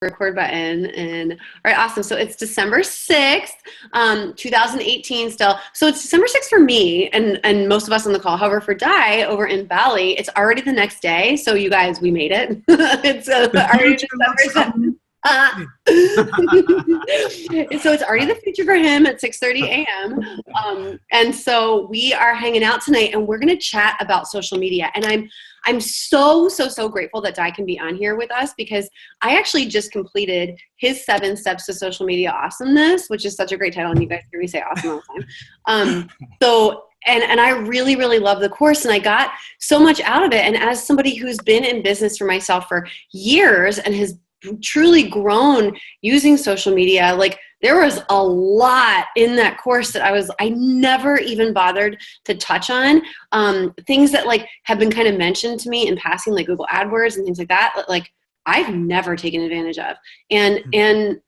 record button. And all right, awesome. So it's December 6th, 2018 still. So it's December 6th for me and most of us on the call. However, for Dai over in Bali, it's already the next day. So you guys, we made it. It's already December 7th. So it's already the future for him at 6:30 a.m. And so we are hanging out tonight and we're going to chat about social media. And I'm so grateful that Dai can be on here with us because I actually just completed his 7 steps to social media awesomeness, which is such a great title. And you guys hear me say awesome all the time. And I really, really love the course and I got so much out of it. And as somebody who's been in business for myself for years and has truly grown using social media, like there was a lot in that course that I never even bothered to touch on. Things that like have been kind of mentioned to me in passing, like Google AdWords and things like that, like I've never taken advantage of. And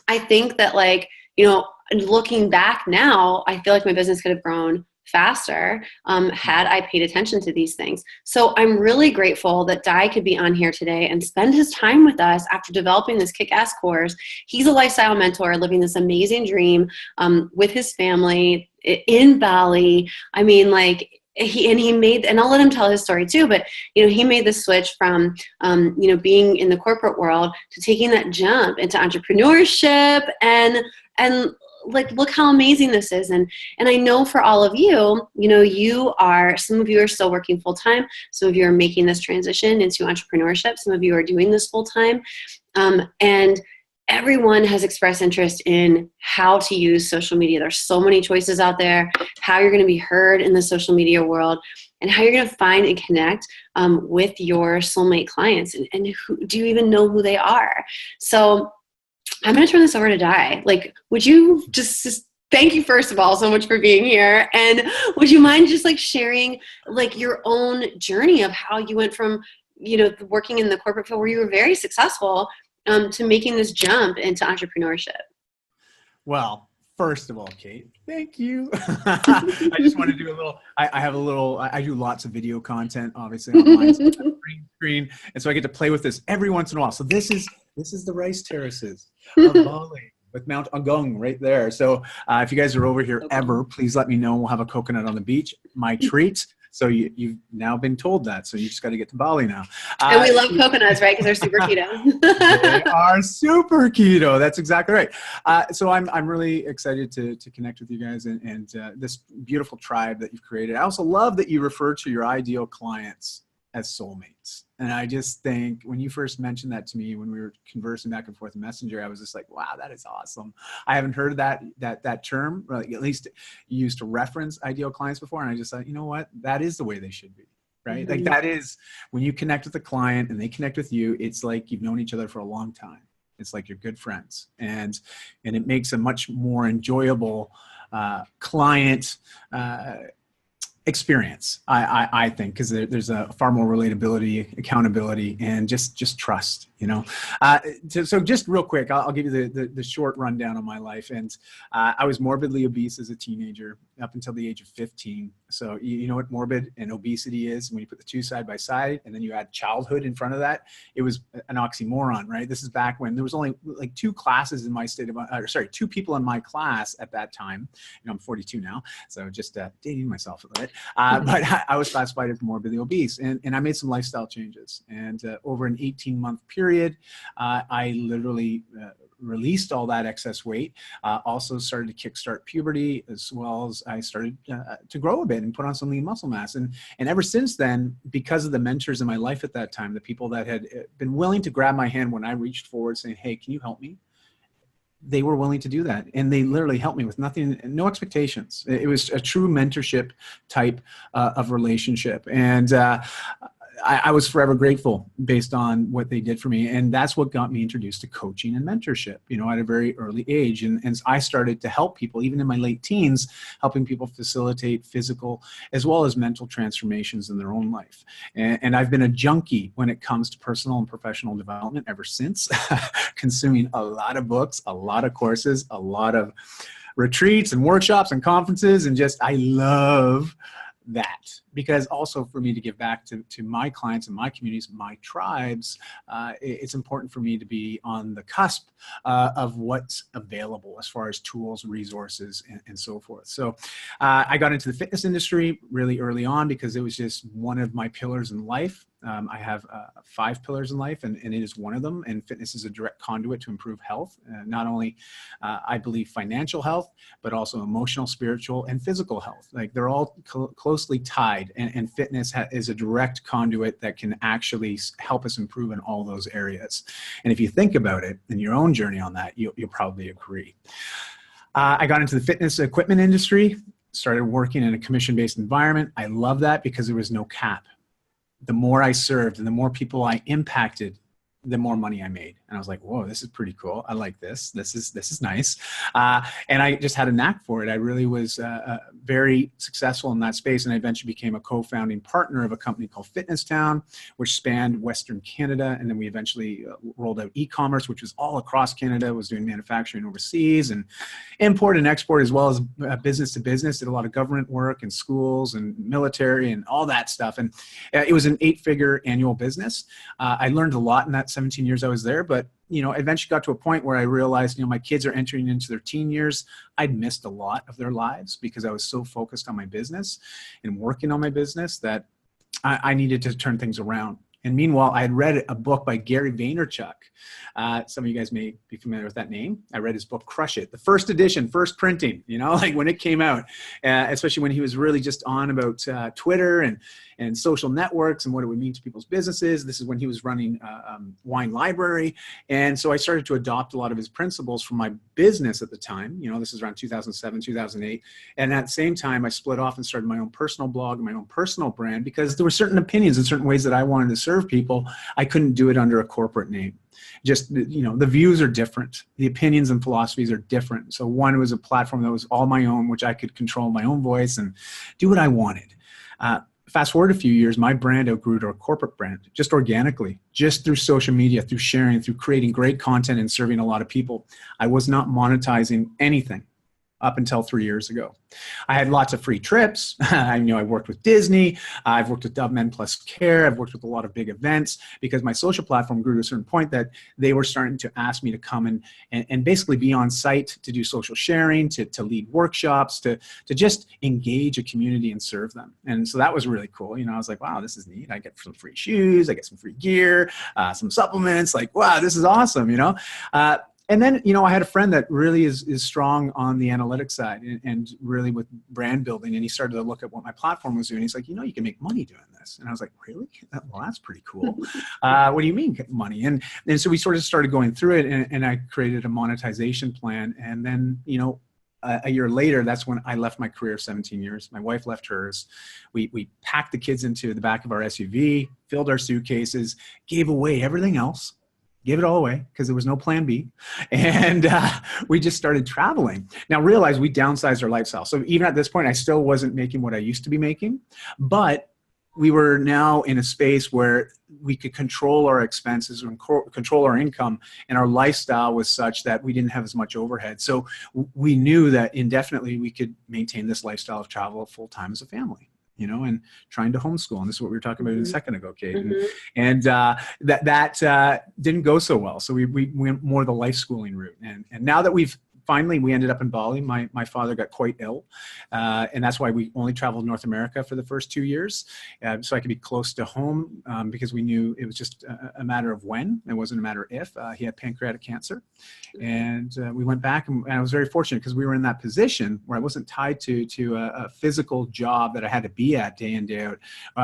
I think that like, you know, looking back now, I feel like my business could have grown faster had I paid attention to these things. So I'm really grateful that Dai could be on here today and spend his time with us after developing this kick-ass course. He's a lifestyle mentor living this amazing dream with his family in Bali. I mean, like, he made, and I'll let him tell his story too, but, you know, he made the switch from, you know, being in the corporate world to taking that jump into entrepreneurship and like, look how amazing this is. And I know for all of you, you know, some of you are still working full time. Some of you are making this transition into entrepreneurship. Some of you are doing this full time. And everyone has expressed interest in how to use social media. There's so many choices out there, how you're going to be heard in the social media world and how you're going to find and connect with your soulmate clients. And who, do you even know who they are? So I'm going to turn this over to Dai. Like, would you just thank you, first of all, so much for being here. And would you mind just like sharing like your own journey of how you went from, you know, working in the corporate field where you were very successful to making this jump into entrepreneurship? Well, first of all, Kate, thank you. I just want to do a little, I do lots of video content, obviously, online, so green screen. And so I get to play with this every once in a while. So this is the rice terraces of Bali with Mount Agung right there. So if you guys are over here ever, please let me know. We'll have a coconut on the beach. My treat. So you've now been told that. So you just got to get to Bali now. And we love coconuts, right? Because they're super keto. They are super keto. That's exactly right. So I'm really excited to connect with you guys and this beautiful tribe that you've created. I also love that you refer to your ideal clients as soulmates. And I just think when you first mentioned that to me, when we were conversing back and forth in Messenger, I was just like, wow, that is awesome. I haven't heard that term, or at least used to reference ideal clients before. And I just thought, you know what, that is the way they should be, right? Mm-hmm. Like that is when you connect with a client and they connect with you, it's like you've known each other for a long time. It's like you're good friends, and it makes a much more enjoyable client experience, I think, because there's a far more relatability, accountability, and just trust, you know. So just real quick, I'll give you the short rundown of my life. And I was morbidly obese as a teenager up until the age of 15. So you know what morbid and obesity is when you put the two side by side and then you add childhood in front of that. It was an oxymoron, right? This is back when there was only like 2 classes in my state of, 2 people in my class at that time. You know, I'm 42 now, so just dating myself a bit. But I was classified as morbidly obese, and I made some lifestyle changes. And over an 18-month period, I literally released all that excess weight, also started to kickstart puberty, as well as I started to grow a bit and put on some lean muscle mass. And ever since then, because of the mentors in my life at that time, the people that had been willing to grab my hand when I reached forward saying, hey, can you help me? They were willing to do that. And they literally helped me with nothing, no expectations. It was a true mentorship type of relationship. And I was forever grateful based on what they did for me. And that's what got me introduced to coaching and mentorship, you know, at a very early age. And I started to help people, even in my late teens, helping people facilitate physical as well as mental transformations in their own life. And I've been a junkie when it comes to personal and professional development ever since, consuming a lot of books, a lot of courses, a lot of retreats and workshops and conferences. And just, I love that, because also for me to give back to my clients and my communities, my tribes, it's important for me to be on the cusp of what's available as far as tools, resources, and so forth. So I got into the fitness industry really early on because it was just one of my pillars in life. I have 5 pillars in life, and it is one of them. And fitness is a direct conduit to improve health, not only, I believe, financial health, but also emotional, spiritual, and physical health. Like they're all closely tied, and fitness is a direct conduit that can actually help us improve in all those areas. And if you think about it in your own journey on that, you'll probably agree. I got into the fitness equipment industry, started working in a commission-based environment. I love that because there was no cap. The more I served and the more people I impacted, the more money I made. And I was like, whoa, this is pretty cool. I like this. This is nice. And I just had a knack for it. I really was very successful in that space. And I eventually became a co-founding partner of a company called Fitness Town, which spanned Western Canada. And then we eventually rolled out e-commerce, which was all across Canada, was doing manufacturing overseas and import and export, as well as business to business, did a lot of government work and schools and military and all that stuff. And it was an 8-figure annual business. I learned a lot in that 17 years I was there, but eventually got to a point where I realized, my kids are entering into their teen years. I'd missed a lot of their lives because I was so focused on my business and working on my business that I needed to turn things around. And meanwhile, I had read a book by Gary Vaynerchuk. Some of you guys may be familiar with that name. I read his book, Crush It, the first edition, first printing, like when it came out, especially when he was really just on about Twitter and social networks and what it would mean to people's businesses. This is when he was running Wine Library. And so I started to adopt a lot of his principles from my business at the time. This is around 2007, 2008. And at the same time, I split off and started my own personal blog and my own personal brand because there were certain opinions and certain ways that I wanted to serve people. I couldn't do it under a corporate name. Just, the views are different. The opinions and philosophies are different. So one was a platform that was all my own, which I could control my own voice and do what I wanted. Fast forward a few years, my brand outgrew to a corporate brand, just organically, just through social media, through sharing, through creating great content and serving a lot of people. I was not monetizing anything up until 3 years ago. I had lots of free trips. I worked with Disney. I've worked with Dove Men Plus Care. I've worked with a lot of big events because my social platform grew to a certain point that they were starting to ask me to come and basically be on site to do social sharing, to lead workshops, to just engage a community and serve them. And so that was really cool. I was like, wow, this is neat. I get some free shoes. I get some free gear, some supplements. Like, wow, this is awesome, And then, I had a friend that really is strong on the analytics side and really with brand building. And he started to look at what my platform was doing. He's like, you can make money doing this. And I was like, really? Well, that's pretty cool. What do you mean money? And so we sort of started going through it and I created a monetization plan. And then, a year later, that's when I left my career of 17 years. My wife left hers. We packed the kids into the back of our SUV, filled our suitcases, gave away everything else. Gave it all away because there was no plan B. And we just started traveling. Now realize we downsized our lifestyle. So even at this point, I still wasn't making what I used to be making, but we were now in a space where we could control our expenses and control our income, and our lifestyle was such that we didn't have as much overhead. So we knew that indefinitely we could maintain this lifestyle of travel full time as a family. And trying to homeschool. And this is what we were talking about a second ago, Kate. Mm-hmm. And that didn't go so well. So we went more the life schooling route. And now that we ended up in Bali. My father got quite ill. And that's why we only traveled North America for the first 2 years. So I could be close to home because we knew it was just a matter of when. It wasn't a matter of if. He had pancreatic cancer. And we went back and I was very fortunate because we were in that position where I wasn't tied to a physical job that I had to be at day in, day out.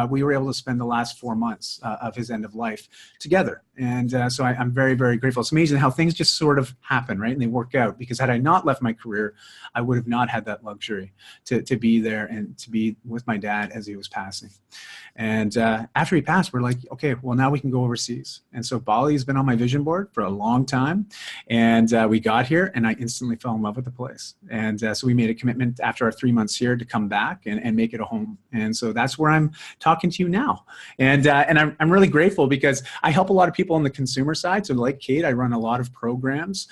We were able to spend the last 4 months of his end of life together. And so I'm very, very grateful. It's amazing how things just sort of happen, right? And they work out because had I not left my career, I would have not had that luxury to be there and to be with my dad as he was passing. And after he passed, we're like, okay, well, now we can go overseas. And so Bali has been on my vision board for a long time. And we got here and I instantly fell in love with the place. And so we made a commitment after our 3 months here to come back and make it a home. And so that's where I'm talking to you now. And I'm really grateful because I help a lot of people on the consumer side. So like Kate, I run a lot of programs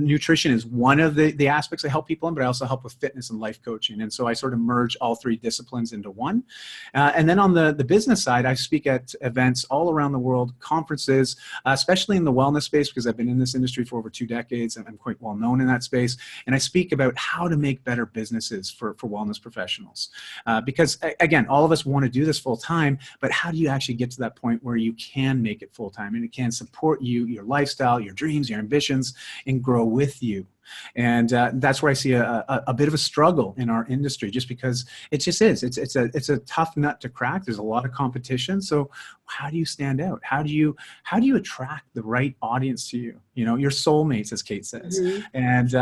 nutrition is one of the aspects I help people in, but I also help with fitness and life coaching. And so I sort of merge all three disciplines into one. And then on the business side, I speak at events all around the world, conferences, especially in the wellness space, because I've been in this industry for over 2 decades and I'm quite well known in that space. And I speak about how to make better businesses for wellness professionals. Because again, all of us want to do this full time, but how do you actually get to that point where you can make it full time and it can support you, your lifestyle, your dreams, your ambitions, and grow with you? And that's where I see a bit of a struggle in our industry, just because it just is. It's a tough nut to crack. There's a lot of competition. So how do you stand out? How do you attract the right audience to you? You know, your soulmates, as Kate says. Mm-hmm. And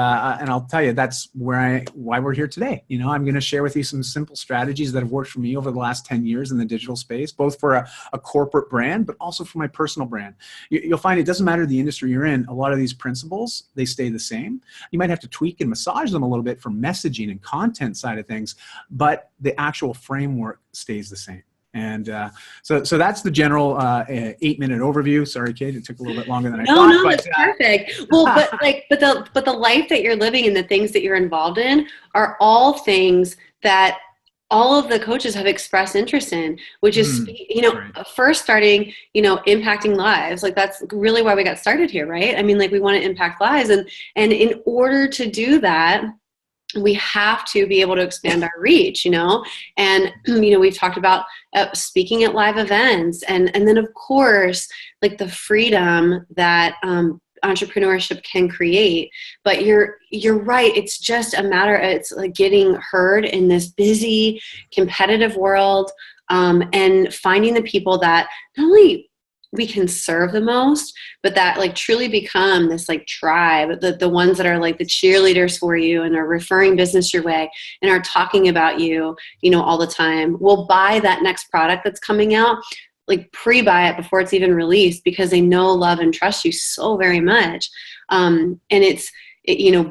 I'll tell you, that's why we're here today. You know, I'm going to share with you some simple strategies that have worked for me over the last 10 years in the digital space, both for a corporate brand, but also for my personal brand. You'll find it doesn't matter the industry you're in. A lot of these principles, they stay the same. You might have to tweak and massage them a little bit for messaging and content side of things, but the actual framework stays the same. And so that's the general 8-minute overview. Sorry, Kate, it took a little bit longer than I thought. No, it's perfect. Well, but the life that you're living and the things that you're involved in are all things that all of the coaches have expressed interest in, which is, right. First starting, impacting lives. Like, that's really why we got started here, right? I mean, like, we want to impact lives. And in order to do that, we have to be able to expand our reach, and, we've talked about speaking at live events. And then, of course, like, the freedom that entrepreneurship can create. But you're right. It's just a matter of, it's like getting heard in this busy, competitive world, and finding the people that not only we can serve the most, but that like truly become this like tribe, the ones that are like the cheerleaders for you and are referring business your way and are talking about you, all the time. Will buy that next product that's coming out, like pre-buy it before it's even released, because they know, love, and trust you so very much. And it's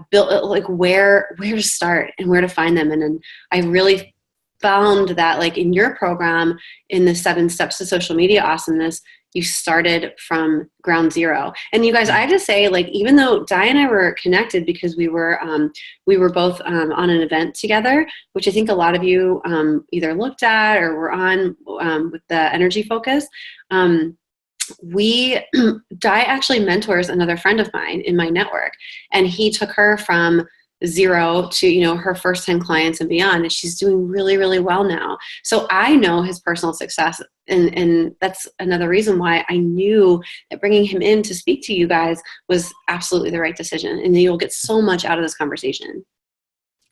built like where to start and where to find them. And then I really found that, like, in your program, in the 7 steps to social media awesomeness, you started from ground zero. And you guys, I have to say, like, even though Dai and I were connected because we were both on an event together, which I think a lot of you either looked at or were on with the energy focus. Dai actually mentors another friend of mine in my network, and he took her from 0 to, her first 10 clients and beyond. And she's doing really, really well now. So I know his personal success. And that's another reason why I knew that bringing him in to speak to you guys was absolutely the right decision. And you'll get so much out of this conversation.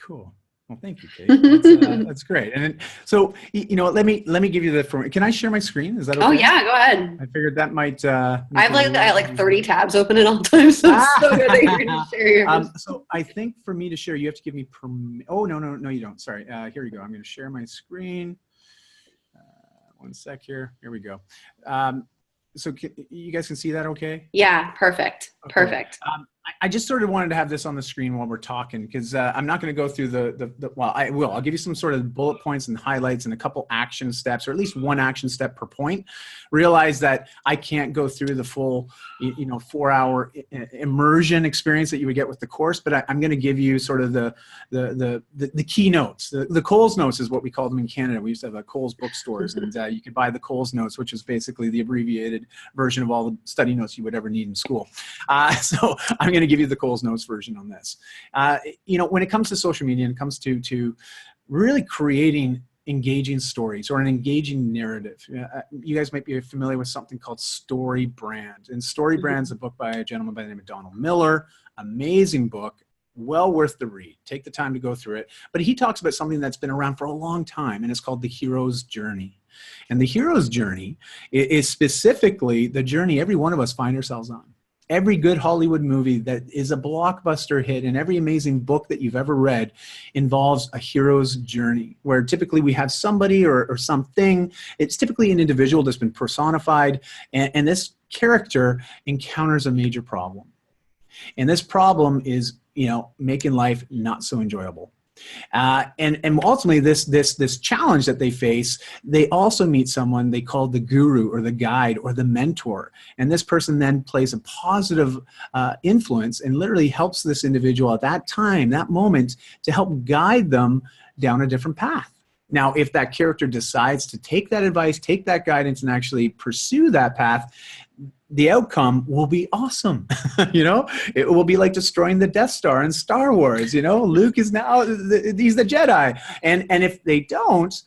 Cool. Well, thank you, Kate. That's great. And so, let me give you can I share my screen? Is that okay? Oh yeah, go ahead. I figured that might. I have 30 tabs open at all times, so it's so good that you're going to share yours. So I think for me to share, you have to give me permission. Oh, no, you don't. Sorry. Here we go. I'm going to share my screen. One sec here. Here we go. So you guys can see that okay? Yeah, perfect. Okay. Perfect. I just sort of wanted to have this on the screen while we're talking, because I'm not going to go through well, I will. I'll give you some sort of bullet points and highlights and a couple action steps, or at least one action step per point. Realize that I can't go through the full, 4-hour immersion experience that you would get with the course, but I'm going to give you sort of the keynotes. The Coles Notes is what we call them in Canada. We used to have Coles bookstores, and you could buy the Coles Notes, which is basically the abbreviated version of all the study notes you would ever need in school. So I'm going to give you the Coles Notes version on this. When it comes to social media and it comes to really creating engaging stories or an engaging narrative, you guys might be familiar with something called Story Brand. And Story Brand's a book by a gentleman by the name of Donald Miller. Amazing book. Well worth the read. Take the time to go through it. But he talks about something that's been around for a long time, and it's called the hero's journey. And the hero's journey is specifically the journey every one of us find ourselves on. Every good Hollywood movie that is a blockbuster hit and every amazing book that you've ever read involves a hero's journey, where typically we have somebody or something. It's typically an individual that's been personified, and this character encounters a major problem. And this problem is, making life not so enjoyable. And ultimately, this challenge that they face, they also meet someone they call the guru or the guide or the mentor. And this person then plays a positive influence and literally helps this individual at that time, that moment, to help guide them down a different path. Now, if that character decides to take that advice, take that guidance, and actually pursue that path, the outcome will be awesome. It will be like destroying the Death Star in Star Wars. Luke is now, he's the Jedi. And if they don't,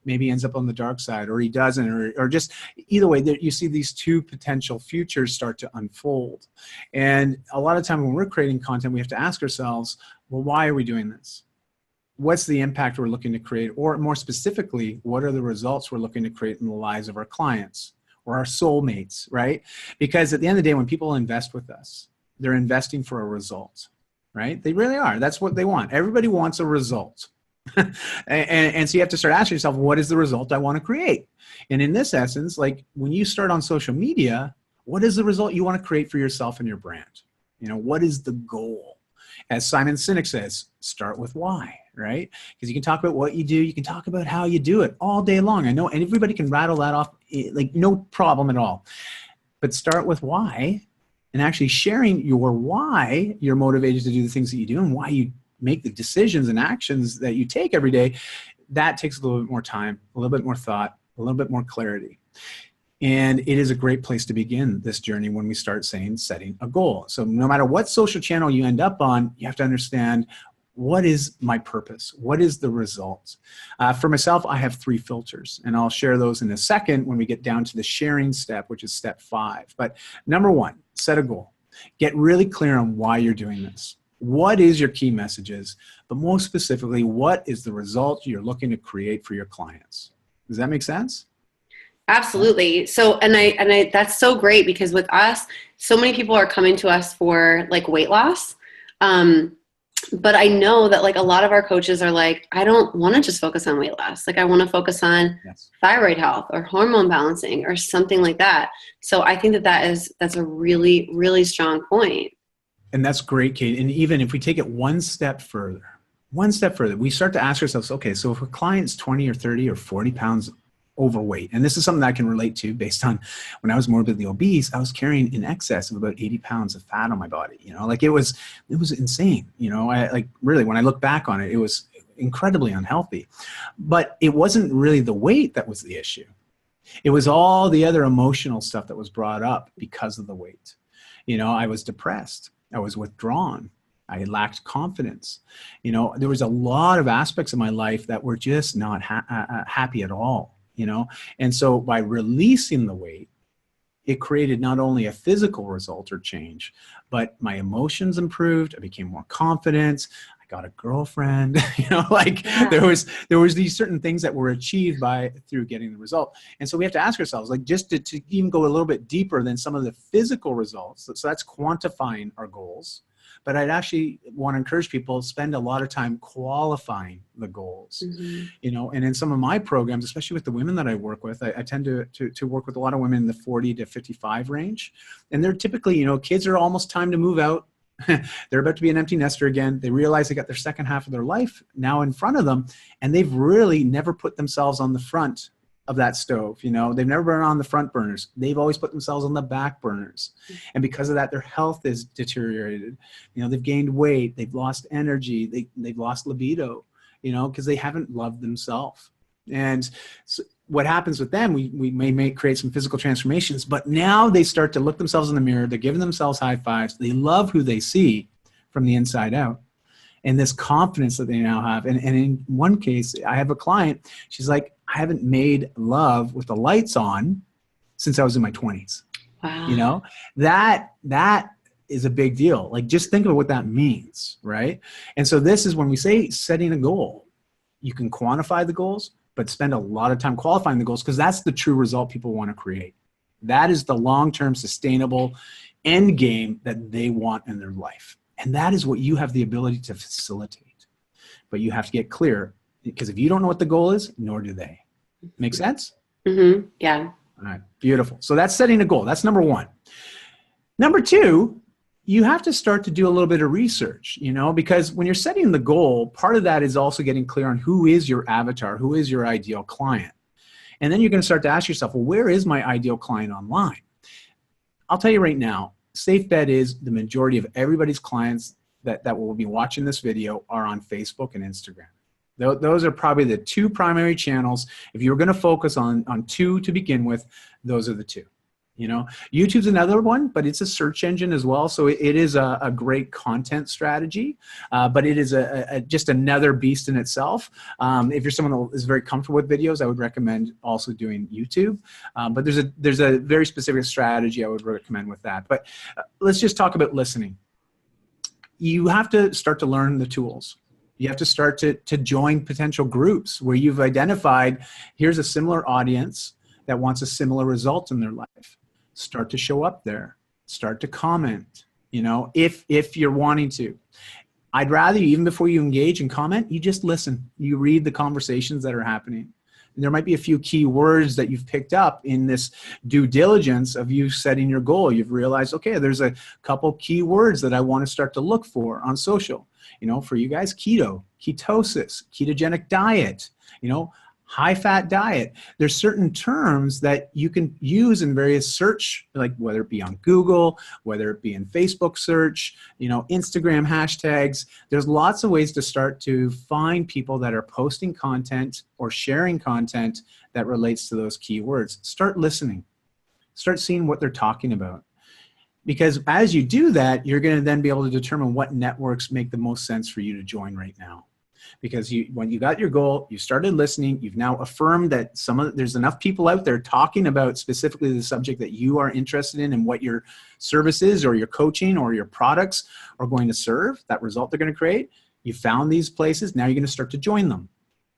maybe he ends up on the dark side, or he doesn't, or just either way, you see these two potential futures start to unfold. And a lot of time when we're creating content, we have to ask ourselves, well, why are we doing this? What's the impact we're looking to create? Or more specifically, what are the results we're looking to create in the lives of our clients or our soulmates, right? Because at the end of the day, when people invest with us, they're investing for a result, right? They really are. That's what they want. Everybody wants a result. and so you have to start asking yourself, what is the result I want to create? And in this essence, like when you start on social media, what is the result you want to create for yourself and your brand? What is the goal? As Simon Sinek says, start with why, right? Because you can talk about what you do, you can talk about how you do it all day long. I know, and everybody can rattle that off, like no problem at all. But start with why, and actually sharing your why you're motivated to do the things that you do and why you make the decisions and actions that you take every day. That takes a little bit more time, a little bit more thought, a little bit more clarity. And it is a great place to begin this journey when we start setting a goal. So no matter what social channel you end up on, you have to understand, what is my purpose? What is the result? For myself, I have 3 filters, and I'll share those in a second when we get down to the sharing step, which is step 5. But number 1, set a goal. Get really clear on why you're doing this. What is your key messages? But most specifically, what is the result you're looking to create for your clients? Does that make sense? Absolutely. So, and I, that's so great, because with us, so many people are coming to us for like weight loss. But I know that like a lot of our coaches are like, I don't want to just focus on weight loss. Like I want to focus on thyroid health or hormone balancing or something like that. So I think that's a really, really strong point. And that's great, Kate. And even if we take it one step further, we start to ask ourselves, okay, so if a client's 20 or 30 or 40 pounds overweight, and this is something that I can relate to based on when I was morbidly obese, I was carrying in excess of about 80 pounds of fat on my body. Like it was insane. Really, when I look back on it, it was incredibly unhealthy. But it wasn't really the weight that was the issue. It was all the other emotional stuff that was brought up because of the weight. I was depressed. I was withdrawn. I lacked confidence. There was a lot of aspects of my life that were just not happy at all. And so by releasing the weight, it created not only a physical result or change, but my emotions improved. I became more confident. I got a girlfriend. There was these certain things that were achieved through getting the result. And so we have to ask ourselves, like, just to even go a little bit deeper than some of the physical results. So that's quantifying our goals. But I'd actually want to encourage people to spend a lot of time qualifying the goals, and in some of my programs, especially with the women that I work with, I tend to work with a lot of women in the 40 to 55 range. And they're typically, kids are almost time to move out. They're about to be an empty nester again. They realize they got their second half of their life now in front of them. And they've really never put themselves on the front of that stove. They've never been on the front burners. They've always put themselves on the back burners. And because of that, their health is deteriorated. They've gained weight, they've lost energy, they've lost libido, because they haven't loved themselves. And so what happens with them, we may create some physical transformations, but now they start to look themselves in the mirror. They're giving themselves high fives. They love who they see from the inside out. And this confidence that they now have. And in one case, I have a client, she's like, I haven't made love with the lights on since I was in my 20s. Wow. That is a big deal. Like, just think of what that means, right? And so this is when we say setting a goal, you can quantify the goals, but spend a lot of time qualifying the goals, because that's the true result people want to create. That is the long-term sustainable end game that they want in their life. And that is what you have the ability to facilitate. But you have to get clear, because if you don't know what the goal is, nor do they. Make sense? Mm-hmm. Yeah. All right. Beautiful. So that's setting a goal. That's number 1. Number 2 you have to start to do a little bit of research, because when you're setting the goal, part of that is also getting clear on who is your avatar, who is your ideal client. And then you're going to start to ask yourself, well, where is my ideal client online? I'll tell you right now, safe bet is the majority of everybody's clients that will be watching this video are on Facebook and Instagram. Those are probably the two primary channels. If you're going to focus on two to begin with, those are the two. YouTube's another one, but it's a search engine as well. So it is a great content strategy, but it is just another beast in itself. If you're someone that is very comfortable with videos, I would recommend also doing YouTube. But there's a very specific strategy I would recommend with that. But let's just talk about listening. You have to start to learn the tools. You have to start to join potential groups where you've identified, here's a similar audience that wants a similar result in their life. Start to show up there. Start to comment, if you're wanting to. I'd rather, even before you engage and comment, you just listen. You read the conversations that are happening. And there might be a few key words that you've picked up in this due diligence of you setting your goal. You've realized, okay, there's a couple key words that I want to start to look for on social. For you guys, keto, ketosis, ketogenic diet, high-fat diet. There's certain terms that you can use in various search, like whether it be on Google, whether it be in Facebook search, Instagram hashtags. There's lots of ways to start to find people that are posting content or sharing content that relates to those keywords. Start listening. Start seeing what they're talking about. Because as you do that, you're going to then be able to determine what networks make the most sense for you to join right now. Because when you got your goal, you started listening, you've now affirmed that there's enough people out there talking about specifically the subject that you are interested in and what your services or your coaching or your products are going to serve, that result they're going to create. You found these places, now you're going to start to join them.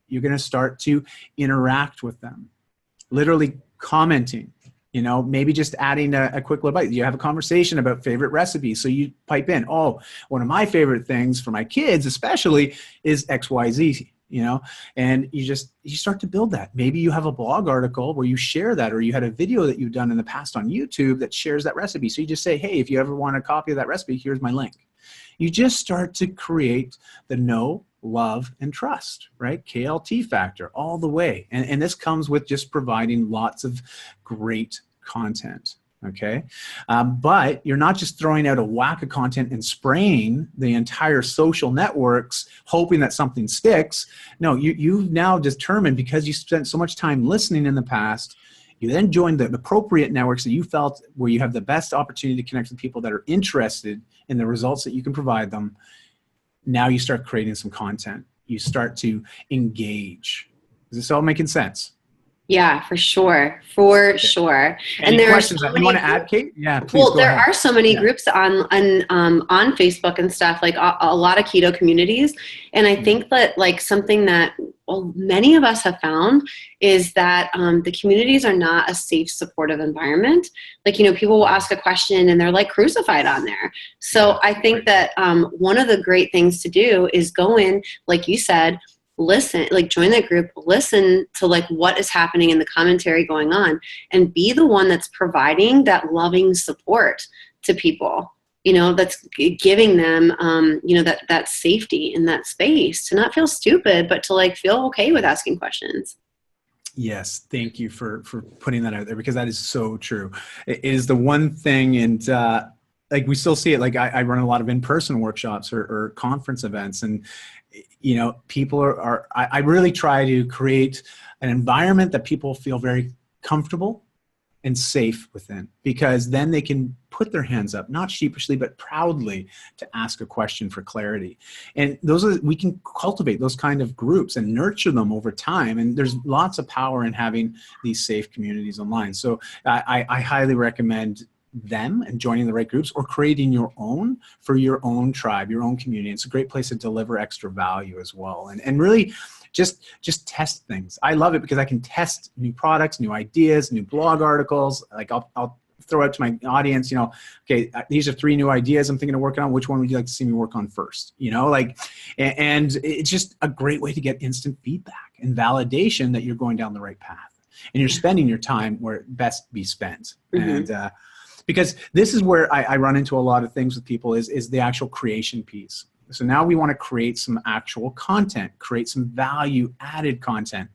You're going to start to interact with them, literally commenting. Maybe just adding a quick little bite. You have a conversation about favorite recipes. So you pipe in, one of my favorite things for my kids especially is XYZ, and you start to build that. Maybe you have a blog article where you share that, or you had a video that you've done in the past on YouTube that shares that recipe. So you just say, hey, if you ever want a copy of that recipe, here's my link. You just start to create the know, love, and trust, right? KLT factor all the way. And this comes with just providing lots of great content, okay? But you're not just throwing out a whack of content and spraying the entire social networks, hoping that something sticks. No, you've now determined, because you spent so much time listening in the past, you then joined the appropriate networks that you felt where you have the best opportunity to connect with people that are interested in the results that you can provide them. Now you start creating some content. You start to engage. Is this all making sense? Yeah, for sure. For sure. Any questions that you want to add, Kate? Yeah, please go ahead. There are so many groups on Facebook and stuff, like a lot of keto communities. And I think that something that many of us have found is that the communities are not a safe, supportive environment. People will ask a question and they're crucified on there. So I think that one of the great things to do is go in, like you said, listen, join that group, listen to what is happening in the commentary going on, and be the one that's providing that loving support to people, that's giving them, that safety in that space to not feel stupid, but to feel okay with asking questions. Yes. Thank you for putting that out there, because that is so true. It is the one thing. And, we still see it. I run a lot of in-person workshops or conference events, and people I really try to create an environment that people feel very comfortable and safe within, because then they can put their hands up, not sheepishly, but proudly, to ask a question for clarity. And we can cultivate those kind of groups and nurture them over time. And there's lots of power in having these safe communities online. So I highly recommend them and joining the right groups, or creating your own for your own tribe, your own community. It's a great place to deliver extra value as well. And really just test things. I love it because I can test new products, new ideas, new blog articles. I'll throw out to my audience, okay, these are 3 new ideas I'm thinking of working on. Which one would you like to see me work on first? And it's just a great way to get instant feedback and validation that you're going down the right path and you're spending your time where it best be spent. Mm-hmm. And Because this is where I run into a lot of things with people is the actual creation piece. So now we want to create some actual content, create some value added content.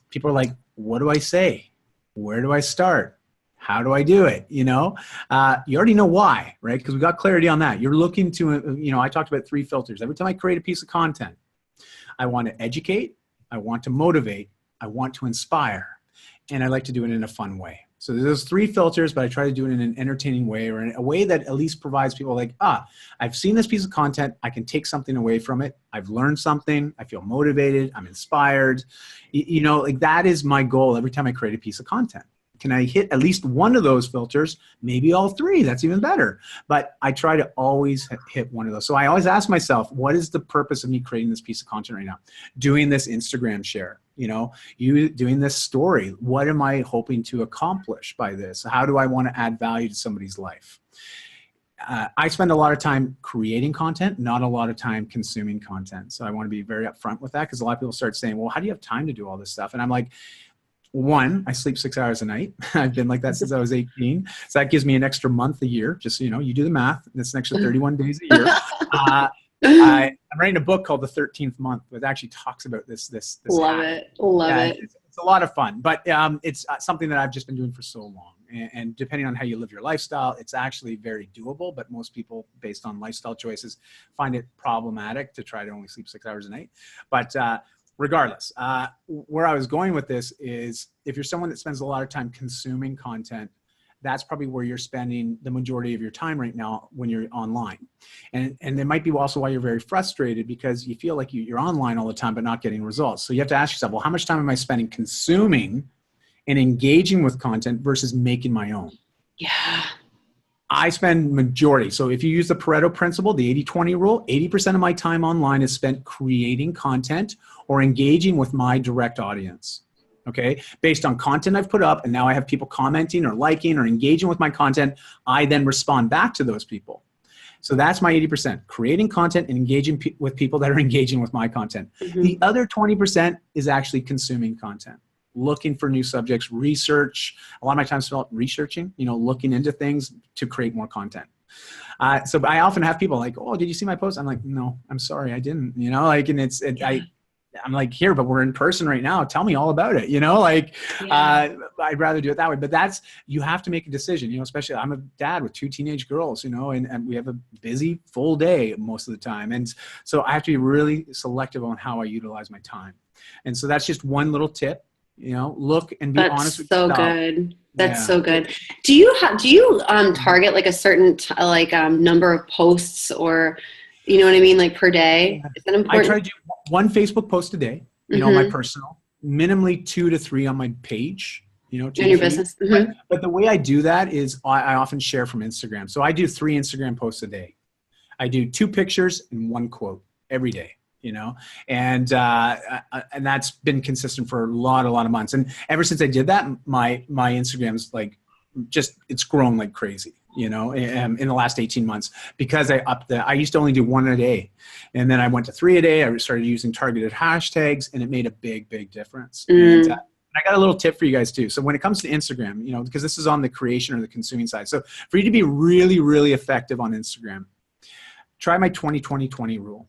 People are like, what do I say? Where do I start? How do I do it? You already know why, right? Because we got clarity on that. You're looking to, I talked about 3 filters. Every time I create a piece of content, I want to educate, I want to motivate, I want to inspire, and I like to do it in a fun way. So there's those 3 filters, but I try to do it in an entertaining way, or in a way that at least provides people like, I've seen this piece of content. I can take something away from it. I've learned something. I feel motivated. I'm inspired. Like that is my goal every time I create a piece of content. Can I hit at least one of those filters? Maybe all 3. That's even better. But I try to always hit one of those. So I always ask myself, what is the purpose of me creating this piece of content right now? Doing this Instagram share, you doing this story. What am I hoping to accomplish by this? How do I want to add value to somebody's life? I spend a lot of time creating content, not a lot of time consuming content. So I want to be very upfront with that, because a lot of people start saying, well, how do you have time to do all this stuff? And I'm like, 1, I sleep 6 hours a night. I've been like that since I was 18. So that gives me an extra month a year. Just so you do the math. That's an extra 31 days a year. I'm writing a book called The 13th Month that actually talks about this Love hack. it. It's a lot of fun, but it's something that I've just been doing for so long. And depending on how you live your lifestyle, it's actually very doable. But most people, based on lifestyle choices, find it problematic to try to only sleep 6 hours a night. But regardless, where I was going with this is, if you're someone that spends a lot of time consuming content, that's probably where you're spending the majority of your time right now when you're online. And it might be also why you're very frustrated, because you feel like you're online all the time but not getting results. So you have to ask yourself, well, how much time am I spending consuming and engaging with content versus making my own? Yeah. I spend majority. So if you use the Pareto principle, the 80-20 rule, 80% of my time online is spent creating content or engaging with my direct audience. Okay, based on content I've put up, and now I have people commenting or liking or engaging with my content, I then respond back to those people. So that's my 80%, creating content and engaging with people that are engaging with my content. Mm-hmm. The other 20% is actually consuming content, looking for new subjects, research. A lot of my time is spent researching, looking into things to create more content. So I often have people like, oh, did you see my post? I'm like, no, I'm sorry, I didn't, I'm like, here, but we're in person right now. Tell me all about it. I'd rather do it that way. But you have to make a decision, especially I'm a dad with 2 teenage girls, and we have a busy full day most of the time. And so I have to be really selective on how I utilize my time. And so that's just one little tip, look and be honest with yourself. That's so good. Do you target like a certain number of posts, or you know what I mean, like per day? Is that important? I try to do 1 Facebook post a day, my personal, minimally 2 to 3 on my page, in your business. Mm-hmm. But the way I do that is I often share from Instagram. So I do 3 Instagram posts a day. I do 2 pictures and 1 quote every day, and that's been consistent for a lot of months. And ever since I did that, my Instagram's it's grown like crazy, in the last 18 months, because I used to only do 1 a day, and then I went to 3 a day. I started using targeted hashtags, and it made a big difference. And I got a little tip for you guys too. So when it comes to Instagram, because this is on the creation or the consuming side. So for you to be really effective on Instagram, try my 20-20-20 rule.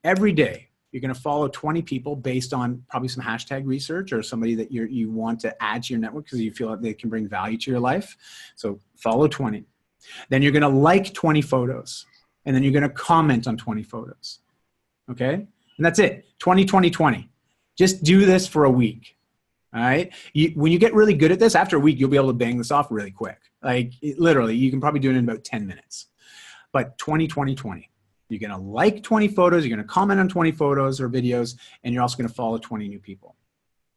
Every day, you're going to follow 20 people based on probably some hashtag research, or somebody that you want to add to your network because you feel like they can bring value to your life. So follow 20. Then you're going to like 20 photos, and then you're going to comment on 20 photos. Okay? And that's it. 20-20-20. Just do this for a week. All right? When you get really good at this, after a week, you'll be able to bang this off really quick. Literally, you can probably do it in about 10 minutes. But 20-20-20. You're going to like 20 photos, you're going to comment on 20 photos or videos, and you're also going to follow 20 new people.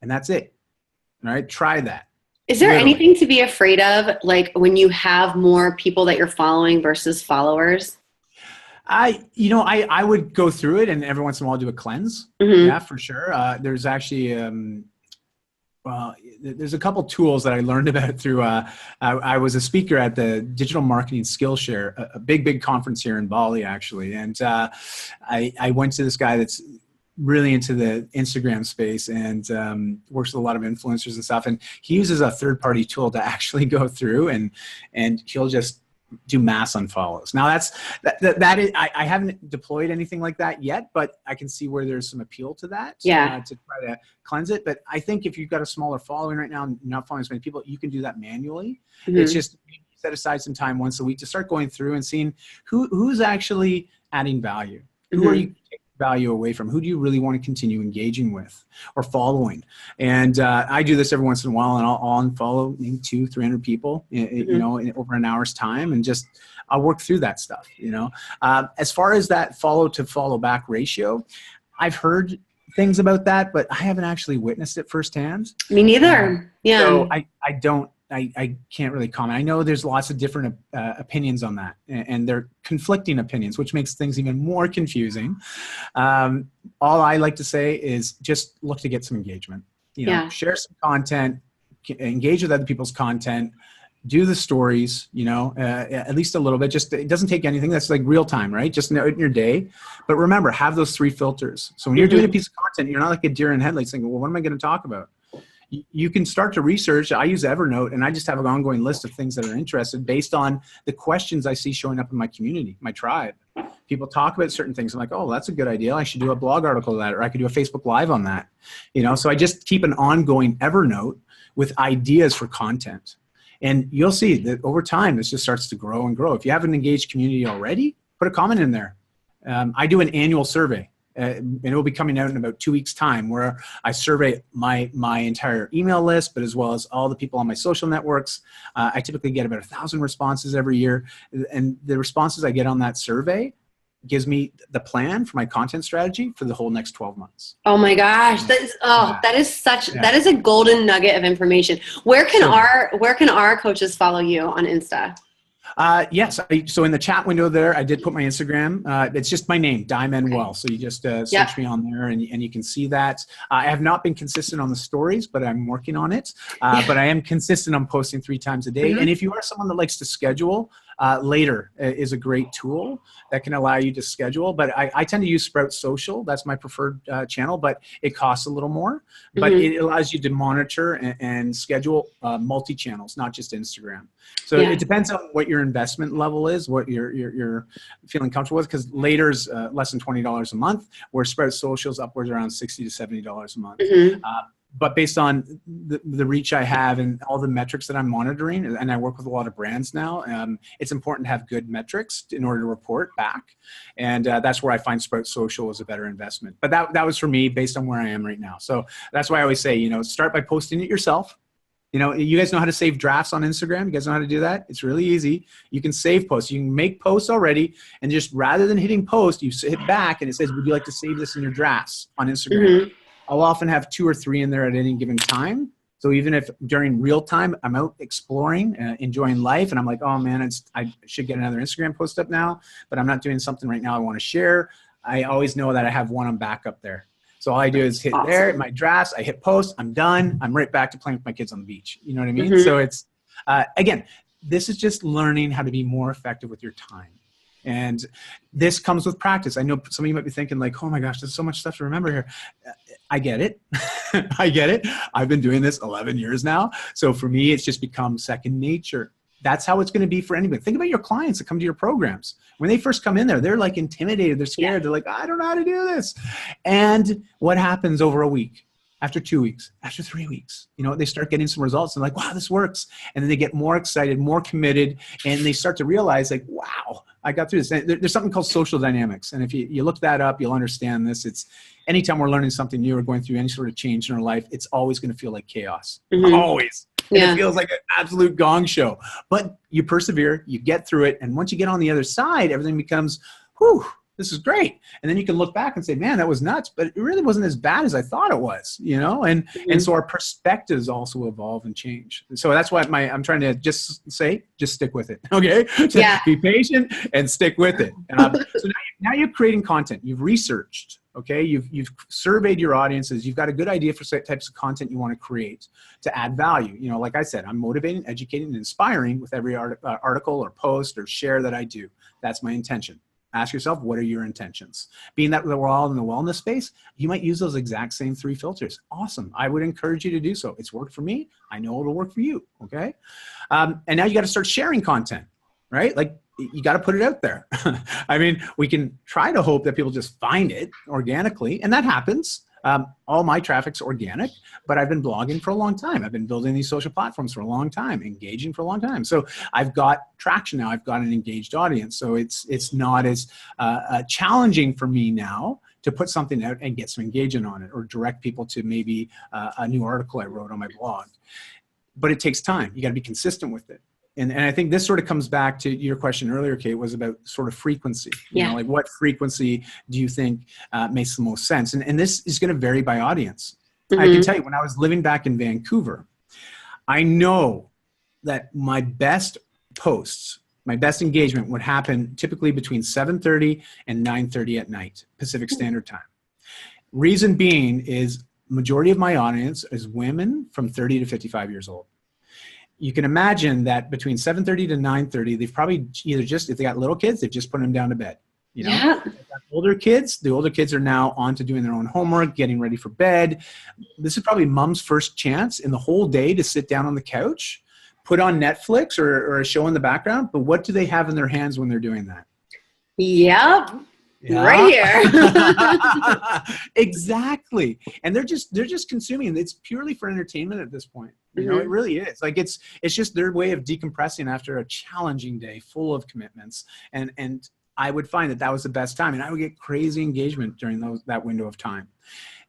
And that's it. All right? Try that. Is there anything to be afraid of, like when you have more people that you're following versus followers? I would go through it, and every once in a while do a cleanse. Mm-hmm. Yeah, for sure. There's actually, there's a couple tools that I learned about through, I was a speaker at the Digital Marketing Skillshare, a big conference here in Bali, actually. And I went to this guy that's really into the Instagram space and works with a lot of influencers and stuff. And he uses a third-party tool to actually go through and he'll just do mass unfollows. Now that is, I haven't deployed anything like that yet, but I can see where there's some appeal to that to try to cleanse it. But I think if you've got a smaller following right now and not following as many people, you can do that manually. It's just set aside some time once a week to start going through and seeing who's actually adding value. Who are you taking value away from? Who do you really want to continue engaging with or following? And I do this every once in a while, and I'll unfollow maybe 200-300 people, you know, in over an hour's time, and just I'll work through that stuff. You know, as far as that follow to follow back ratio, I've heard things about that, but I haven't actually witnessed it firsthand. Me neither. Yeah. So I can't really comment. I know there's lots of different opinions on that, and they're conflicting opinions, which makes things even more confusing. All I like to say is just look to get some engagement. You know, share some content, engage with other people's content, do the stories, you know, at least a little bit. Just, it doesn't take anything. That's like real time, right? Just know it in your day. But remember, have those 3 filters. So when you're doing a piece of content, you're not like a deer in headlights thinking, well, what am I going to talk about? You can start to research. I use Evernote, and I just have an ongoing list of things that are interested based on the questions I see showing up in my community, my tribe. People talk about certain things. I'm like, oh, that's a good idea. I should do a blog article on that, or I could do a Facebook Live on that. You know, so I just keep an ongoing Evernote with ideas for content. And you'll see that over time, this just starts to grow and grow. If you have an engaged community already, put a comment in there. I do an annual survey. And it will be coming out in about 2 weeks' time, where I survey my entire email list, but as well as all the people on my social networks. I typically get about 1,000 responses every year. And the responses I get on that survey gives me the plan for my content strategy for the whole next 12 months. Oh my gosh. That is a golden nugget of information. Where can our coaches follow you on Insta? Yes. So in the chat window there, I did put my Instagram. It's just my name, Dai Manuel. So you just search me on there, and you can see that. I have not been consistent on the stories, but I'm working on it. But I am consistent on posting 3 times a day. And if you are someone that likes to schedule, Later is a great tool that can allow you to schedule. But I tend to use Sprout Social. That's my preferred channel, but it costs a little more. But it allows you to monitor and schedule multi-channels, not just Instagram. So it depends on what your investment level is, what you're feeling comfortable with, because Later's less than $20 a month, where Sprout Social is upwards around $60 to $70 a month. But based on the reach I have and all the metrics that I'm monitoring, and I work with a lot of brands now, it's important to have good metrics in order to report back. And that's where I find Sprout Social is a better investment. But that was for me based on where I am right now. So that's why I always say, start by posting it yourself. You guys know how to save drafts on Instagram? You guys know how to do that? It's really easy. You can save posts. You can make posts already, and just rather than hitting post, you hit back and it says, would you like to save this in your drafts on Instagram? I'll often have 2 or 3 in there at any given time. So even if during real time I'm out exploring, enjoying life, and I'm like, oh man, I should get another Instagram post up now, but I'm not doing something right now I want to share, I always know that I have one on backup there. So all I do is hit there, my drafts, I hit post, I'm done, I'm right back to playing with my kids on the beach. You know what I mean? So it's, again, this is just learning how to be more effective with your time. And this comes with practice. I know some of you might be thinking like, oh my gosh, there's so much stuff to remember here. I get it. I get it. I've been doing this 11 years now. So for me, it's just become second nature. That's how it's going to be for anybody. Think about your clients that come to your programs. When they first come in there, they're like intimidated. They're scared. They're like, I don't know how to do this. And what happens over a week? After 2 weeks, after 3 weeks, they start getting some results and like, wow, this works. And then they get more excited, more committed, and they start to realize like, wow, I got through this. And there's something called social dynamics. And if you look that up, you'll understand this. It's anytime we're learning something new or going through any sort of change in our life, it's always going to feel like chaos. Always. And it feels like an absolute gong show. But you persevere, you get through it. And once you get on the other side, everything becomes, whew, this is great. And then you can look back and say, man, that was nuts, but it really wasn't as bad as I thought it was, And so our perspectives also evolve and change. So that's why I'm trying to just stick with it. Okay. Be patient and stick with it. So now you're creating content. You've researched, okay. You've surveyed your audiences. You've got a good idea for types of content you want to create to add value. Like I said, I'm motivating, educating, and inspiring with every article or post or share that I do. That's my intention. Ask yourself, what are your intentions? Being that we're all in the wellness space, you might use those exact same 3 filters. Awesome. I would encourage you to do so. It's worked for me. I know it'll work for you. Okay. And now you got to start sharing content, right? Like you got to put it out there. I mean, we can try to hope that people just find it organically, and that happens. All my traffic's organic, but I've been blogging for a long time. I've been building these social platforms for a long time, engaging for a long time. So I've got traction now. I've got an engaged audience. So it's not as challenging for me now to put something out and get some engagement on it, or direct people to maybe a new article I wrote on my blog. But it takes time. You got to be consistent with it. And I think this sort of comes back to your question earlier, Kate, was about sort of frequency. You know, like what frequency do you think makes the most sense? And this is going to vary by audience. I can tell you, when I was living back in Vancouver, I know that my best posts, my best engagement would happen typically between 7:30 and 9:30 at night, Pacific Standard Time. Reason being is majority of my audience is women from 30 to 55 years old. You can imagine that between 7:30 to 9:30, they've probably either just, if they got little kids, they've just put them down to bed. You know, if they got older kids, the older kids are now on to doing their own homework, getting ready for bed. This is probably mom's first chance in the whole day to sit down on the couch, put on Netflix or a show in the background. But what do they have in their hands when they're doing that? Yeah. Right here. Exactly. And they're just consuming. It's purely for entertainment at this point. You know, it really is. Like it's just their way of decompressing after a challenging day full of commitments. And I would find that was the best time, and I would get crazy engagement during that window of time.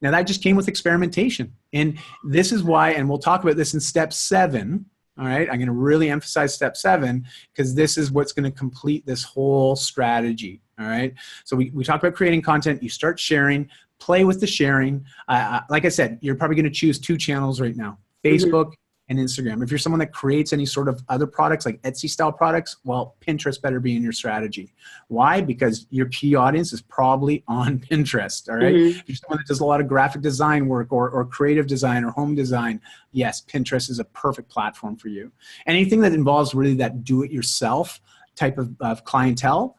Now that just came with experimentation. And this is why, and we'll talk about this in step 7. All right. I'm going to really emphasize step 7, because this is what's going to complete this whole strategy. All right. So we talk about creating content. You start sharing, play with the sharing. Like I said, you're probably going to choose 2 channels right now, Facebook and Instagram. If you're someone that creates any sort of other products like Etsy style products, well, Pinterest better be in your strategy. Why? Because your key audience is probably on Pinterest. All right. If you're someone that does a lot of graphic design work or creative design or home design, yes, Pinterest is a perfect platform for you. Anything that involves really that do-it-yourself type of clientele,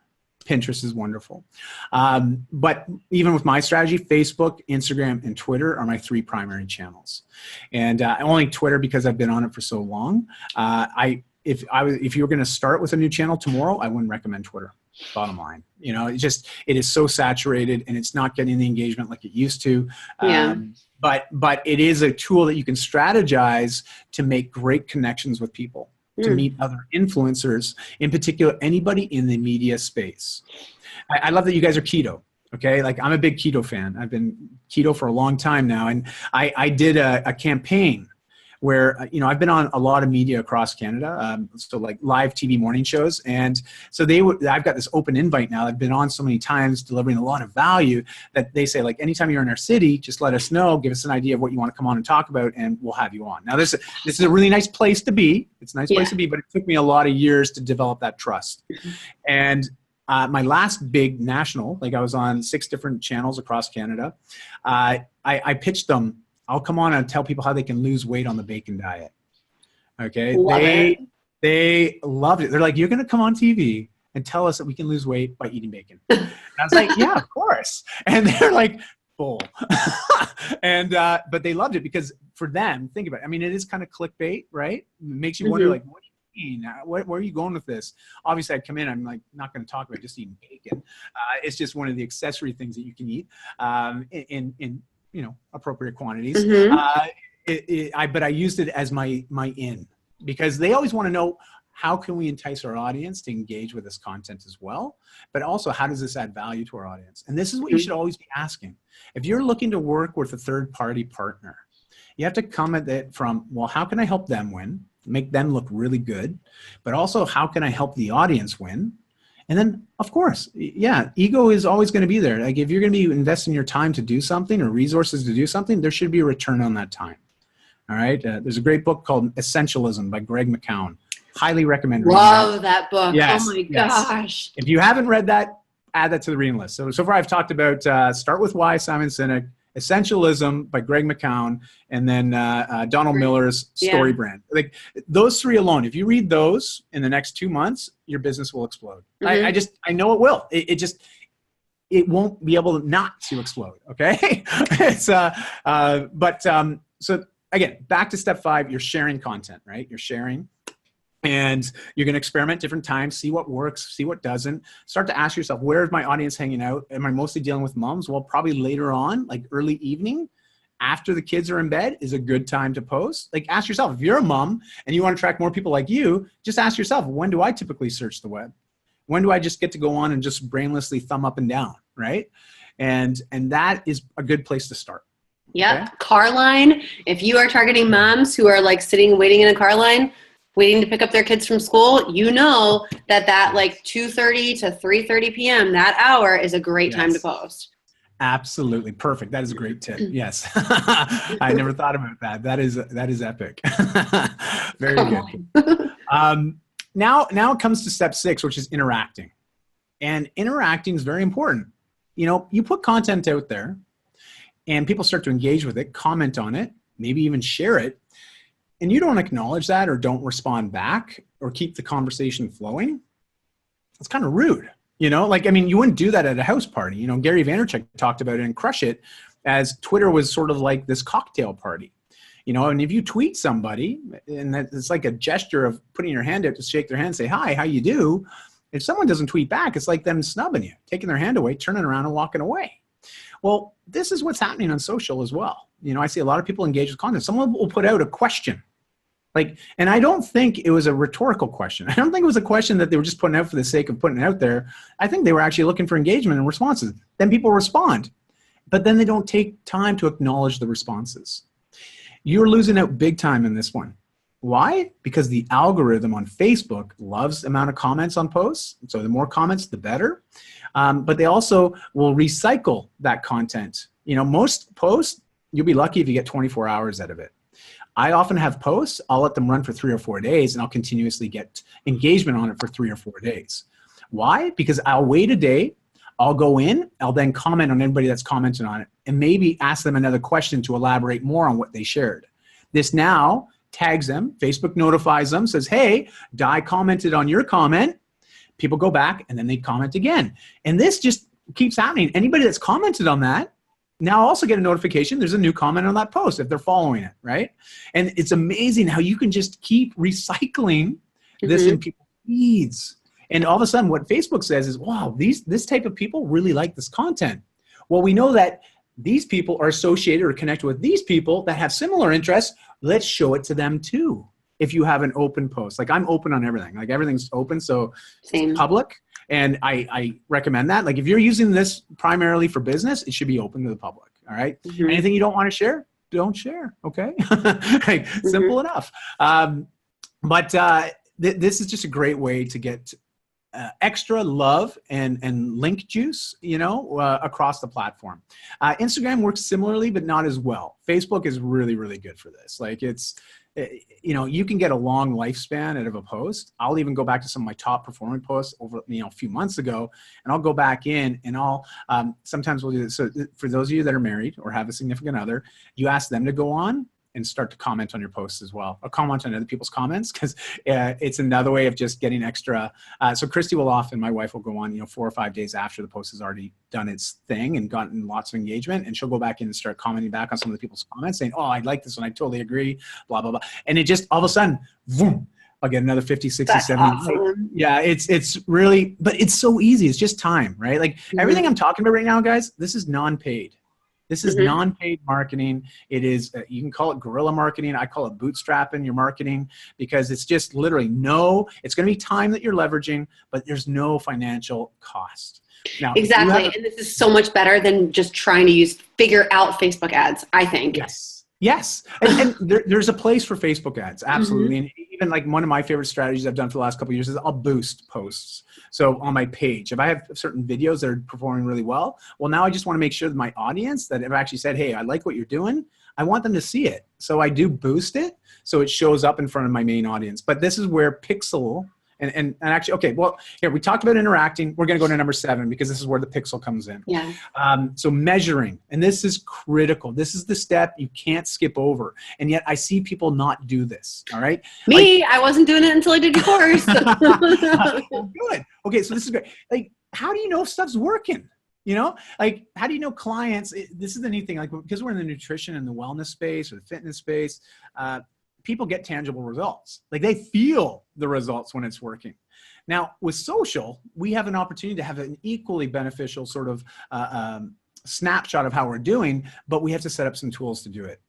Pinterest is wonderful. But even with my strategy, Facebook, Instagram, and Twitter are my 3 primary channels. And only Twitter because I've been on it for so long. If you were going to start with a new channel tomorrow, I wouldn't recommend Twitter. Bottom line, you know, it is so saturated and it's not getting the engagement like it used to. But it is a tool that you can strategize to make great connections with people, to meet other influencers, in particular, anybody in the media space. I love that you guys are keto. Okay. Like I'm a big keto fan. I've been keto for a long time now. And I did a campaign where, you know, I've been on a lot of media across Canada. So like live TV morning shows. And so I've got this open invite now. I've been on so many times delivering a lot of value that they say, like, anytime you're in our city, just let us know, give us an idea of what you want to come on and talk about, and we'll have you on. Now this is a really nice place to be. It's a nice place to be, but it took me a lot of years to develop that trust. And my last big national, like I was on 6 different channels across Canada. I pitched them, I'll come on and tell people how they can lose weight on the bacon diet. Okay. They loved it. They're like, you're going to come on TV and tell us that we can lose weight by eating bacon. And I was like, yeah, of course. And they're like, bull. And, but they loved it because for them, think about it. I mean, it is kind of clickbait, right? It makes you wonder, like, what do you mean? Where are you going with this? Obviously I'd come in, I'm like, not going to talk about just eating bacon. It's just one of the accessory things that you can eat in you know, appropriate quantities. But I used it as my in, because they always want to know, how can we entice our audience to engage with this content as well? But also, how does this add value to our audience? And this is what you should always be asking. If you're looking to work with a third-party partner, you have to come at it from, well, how can I help them win? Make them look really good. But also, how can I help the audience win? And then, of course, yeah, ego is always going to be there. Like if you're going to be investing your time to do something or resources to do something, there should be a return on that time. All right. There's a great book called Essentialism by Greg McKeown. Highly recommend reading Love that book. Yes, oh my gosh. If you haven't read that, add that to the reading list. So far I've talked about Start With Why, Simon Sinek, Essentialism by Greg McKeown, and then Donald Miller's Story Brand. Like those three alone, if you read those in the next 2 months, your business will explode. I know it will. It won't be able not to explode. Okay. So again, back to step 5, you're sharing content, right? You're sharing. And you're going to experiment different times, see what works, see what doesn't. Start to ask yourself, where is my audience hanging out? Am I mostly dealing with moms? Well, probably later on, like early evening, after the kids are in bed, is a good time to post. Like ask yourself, if you're a mom and you want to attract more people like you, just ask yourself, when do I typically search the web? When do I just get to go on and just brainlessly thumb up and down, right? And that is a good place to start. Yep. Okay? Car line. If you are targeting moms who are like sitting, waiting in a car line, waiting to pick up their kids from school, you know that like 2:30 to 3:30 p.m., that hour is a great time to post. Absolutely. Perfect. That is a great tip. Yes. I never thought about that. That is epic. Very good. Now it comes to step 6, which is interacting. And interacting is very important. You know, you put content out there and people start to engage with it, comment on it, maybe even share it, and you don't acknowledge that or don't respond back or keep the conversation flowing, it's kind of rude. You know, like, I mean, you wouldn't do that at a house party. You know, Gary Vaynerchuk talked about it in Crush It as Twitter was sort of like this cocktail party. You know, and if you tweet somebody, and that it's like a gesture of putting your hand out to shake their hand, say, hi, how you do? If someone doesn't tweet back, it's like them snubbing you, taking their hand away, turning around and walking away. Well, this is what's happening on social as well. You know, I see a lot of people engage with content. Someone will put out a question. Like, and I don't think it was a rhetorical question. I don't think it was a question that they were just putting out for the sake of putting it out there. I think they were actually looking for engagement and responses. Then people respond, but then they don't take time to acknowledge the responses. You're losing out big time in this one. Why? Because the algorithm on Facebook loves the amount of comments on posts. So the more comments, the better. But they also will recycle that content. You know, most posts, you'll be lucky if you get 24 hours out of it. I often have posts, I'll let them run for 3 or 4 days, and I'll continuously get engagement on it for 3 or 4 days. Why? Because I'll wait a day, I'll go in, I'll then comment on anybody that's commented on it, and maybe ask them another question to elaborate more on what they shared. This now tags them, Facebook notifies them, says, hey, Dai commented on your comment. People go back, and then they comment again. And this just keeps happening. Anybody that's commented on that, now also get a notification, there's a new comment on that post if they're following it, right? And it's amazing how you can just keep recycling this in people's feeds. And all of a sudden what Facebook says is, wow, this type of people really like this content. Well, we know that these people are associated or connected with these people that have similar interests. Let's show it to them too. If you have an open post, like I'm open on everything, like everything's open, so it's public. And I recommend that. Like if you're using this primarily for business, it should be open to the public. All right. Anything you don't want to share, don't share. Okay. Like, simple enough. This is just a great way to get extra love and link juice, you know, across the platform. Instagram works similarly, but not as well. Facebook is really, really good for this. Like it's, you know, you can get a long lifespan out of a post. I'll even go back to some of my top performing posts over, you know, a few months ago, and I'll go back in and I'll, sometimes we'll do this. So for those of you that are married or have a significant other, you ask them to go on and start to comment on your posts as well, or comment on other people's comments, because it's another way of just getting extra. So Christy will often, my wife will go on, you know, 4 or 5 days after the post has already done its thing and gotten lots of engagement, and she'll go back in and start commenting back on some of the people's comments saying, oh, I like this one, I totally agree, blah, blah, blah. And it just, all of a sudden, boom, I'll get another 50, 60, That's 70. Awesome. Yeah, it's really, but it's so easy. It's just time, right? Like everything I'm talking about right now, guys, this is non-paid. This is non-paid marketing. It is, you can call it guerrilla marketing. I call it bootstrapping your marketing, because it's just literally it's going to be time that you're leveraging, but there's no financial cost. Now, exactly. And this is so much better than just trying to figure out Facebook ads, I think. Yes. Yes. And there's a place for Facebook ads. Absolutely. And even like one of my favorite strategies I've done for the last couple of years is I'll boost posts. So on my page, if I have certain videos that are performing really well, now I just want to make sure that my audience that have actually said, hey, I like what you're doing, I want them to see it. So I do boost it so it shows up in front of my main audience. But this is where Pixel And actually, okay, well, here, we talked about interacting. We're going to go to number 7 because this is where the pixel comes in. Yeah. So measuring, and this is critical. This is the step you can't skip over. And yet I see people not do this, all right? Me, I wasn't doing it until I did your course. Well, good. Okay, so this is great. Like, how do you know if stuff's working? You know, like, how do you know clients? This is the neat thing, like, because we're in the nutrition and the wellness space or the fitness space, people get tangible results. Like, they feel the results when it's working. Now, with social, we have an opportunity to have an equally beneficial sort of snapshot of how we're doing, but we have to set up some tools to do it.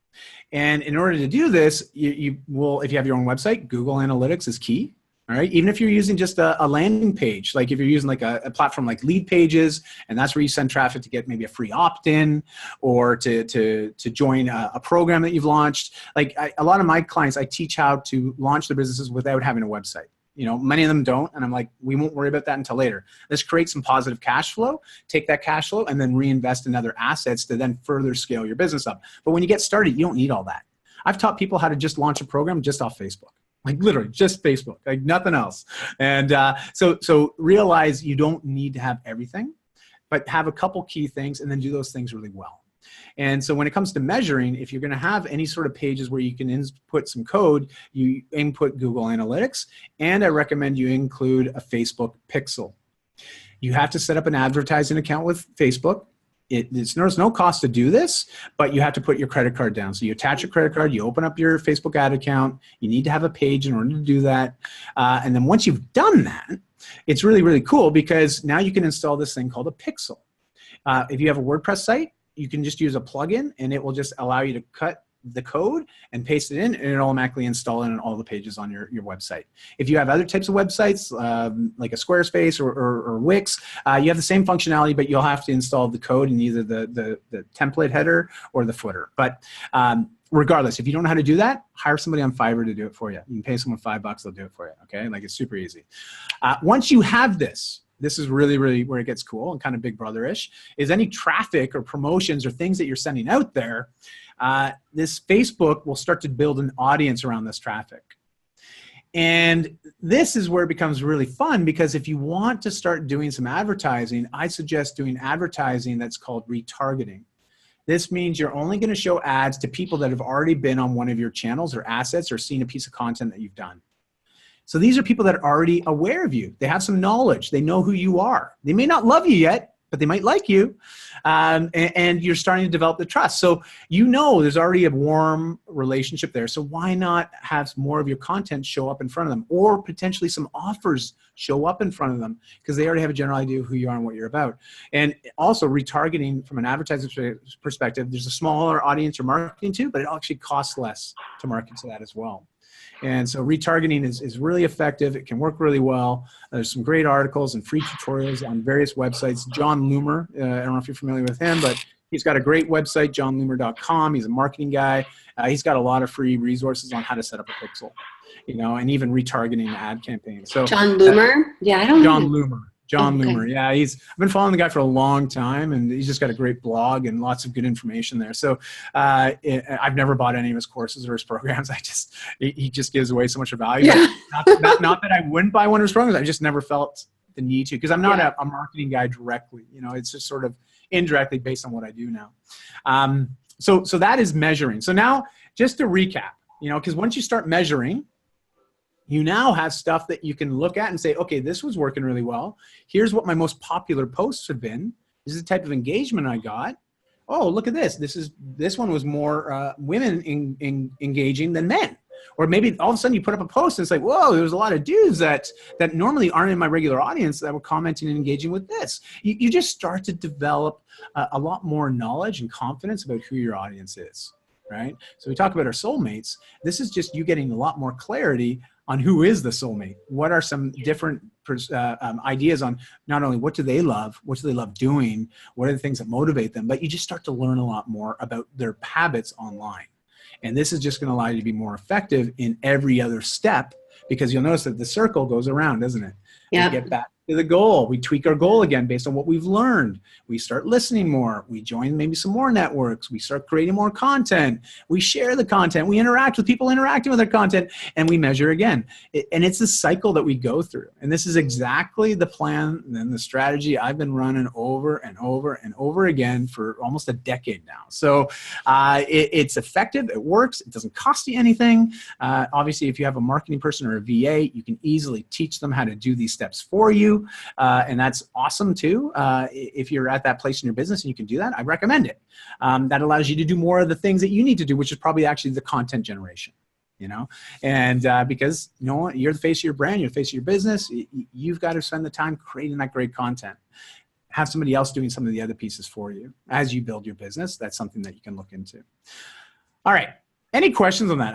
And in order to do this, you will, if you have your own website, Google Analytics is key. All right. Even if you're using just a landing page, like if you're using like a platform like Lead Pages, and that's where you send traffic to get maybe a free opt-in or to join a program that you've launched. Like a lot of my clients, I teach how to launch their businesses without having a website. You know, many of them don't. And I'm like, we won't worry about that until later. Let's create some positive cash flow, take that cash flow and then reinvest in other assets to then further scale your business up. But when you get started, you don't need all that. I've taught people how to just launch a program just off Facebook. Like literally just Facebook, like nothing else. And so realize you don't need to have everything, but have a couple key things and then do those things really well. And so when it comes to measuring, if you're going to have any sort of pages where you can input some code, you input Google Analytics, and I recommend you include a Facebook pixel. You have to set up an advertising account with Facebook. There's no cost to do this, but you have to put your credit card down. So you attach your credit card, you open up your Facebook ad account, you need to have a page in order to do that. And then once you've done that, it's really, really cool because now you can install this thing called a pixel. If you have a WordPress site, you can just use a plugin and it will just allow you to cut the code and paste it in, and it'll automatically install it on all the pages on your website. If you have other types of websites, like a Squarespace or Wix, you have the same functionality, but you'll have to install the code in either the template header or the footer. But regardless, if you don't know how to do that, hire somebody on Fiverr to do it for you. You can pay someone $5, they'll do it for you, okay? Like, it's super easy. Once you have this is really, really where it gets cool and kind of Big Brother-ish, is any traffic or promotions or things that you're sending out there, this Facebook will start to build an audience around this traffic. And this is where it becomes really fun, because if you want to start doing some advertising, I suggest doing advertising that's called retargeting. This means you're only going to show ads to people that have already been on one of your channels or assets or seen a piece of content that you've done. So these are people that are already aware of you. They have some knowledge. They know who you are. They may not love you yet, but they might like you. And you're starting to develop the trust. So you know there's already a warm relationship there. So why not have more of your content show up in front of them, or potentially some offers show up in front of them, because they already have a general idea of who you are and what you're about. And also retargeting from an advertising perspective, there's a smaller audience you're marketing to, but it actually costs less to market to that as well. And so retargeting is really effective. It can work really well. There's some great articles and free tutorials on various websites. John Loomer, I don't know if you're familiar with him, but he's got a great website, johnloomer.com. He's a marketing guy. He's got a lot of free resources on how to set up a pixel, you know, and even retargeting ad campaigns. So John Loomer? Yeah, I don't know. John Loomer. John Loomer. Yeah, I've been following the guy for a long time, and he's just got a great blog and lots of good information there. So I've never bought any of his courses or his programs. He just gives away so much value. Yeah. Not that I wouldn't buy one of his programs. I just never felt the need to, because I'm not a marketing guy directly. You know, it's just sort of indirectly based on what I do now. So that is measuring. So now, just to recap, you know, because once you start measuring, you now have stuff that you can look at and say, okay, this was working really well. Here's what my most popular posts have been. This is the type of engagement I got. Oh, look at this. This one was more women engaging than men. Or maybe all of a sudden you put up a post and it's like, whoa, there's a lot of dudes that normally aren't in my regular audience that were commenting and engaging with this. You just start to develop a lot more knowledge and confidence about who your audience is, right? So we talk about our soulmates. This is just you getting a lot more clarity on who is the soulmate. What are some different ideas on not only what do they love doing, what are the things that motivate them, but you just start to learn a lot more about their habits online. And this is just going to allow you to be more effective in every other step, because you'll notice that the circle goes around, doesn't it? Yeah. You get back to to the goal. We tweak our goal again based on what we've learned. We start listening more. We join maybe some more networks. We start creating more content. We share the content. We interact with people interacting with our content, and we measure again. And it's a cycle that we go through. And this is exactly the plan and the strategy I've been running over and over and over again for almost a decade now. So it's effective. It works. It doesn't cost you anything. Obviously, if you have a marketing person or a VA, you can easily teach them how to do these steps for you. And that's awesome too. If you're at that place in your business and you can do that, I recommend it. That allows you to do more of the things that you need to do, which is probably actually the content generation. And because you're the face of your brand, you're the face of your business, you've got to spend the time creating that great content. Have somebody else doing some of the other pieces for you as you build your business. That's something that you can look into. All right. Any questions on that?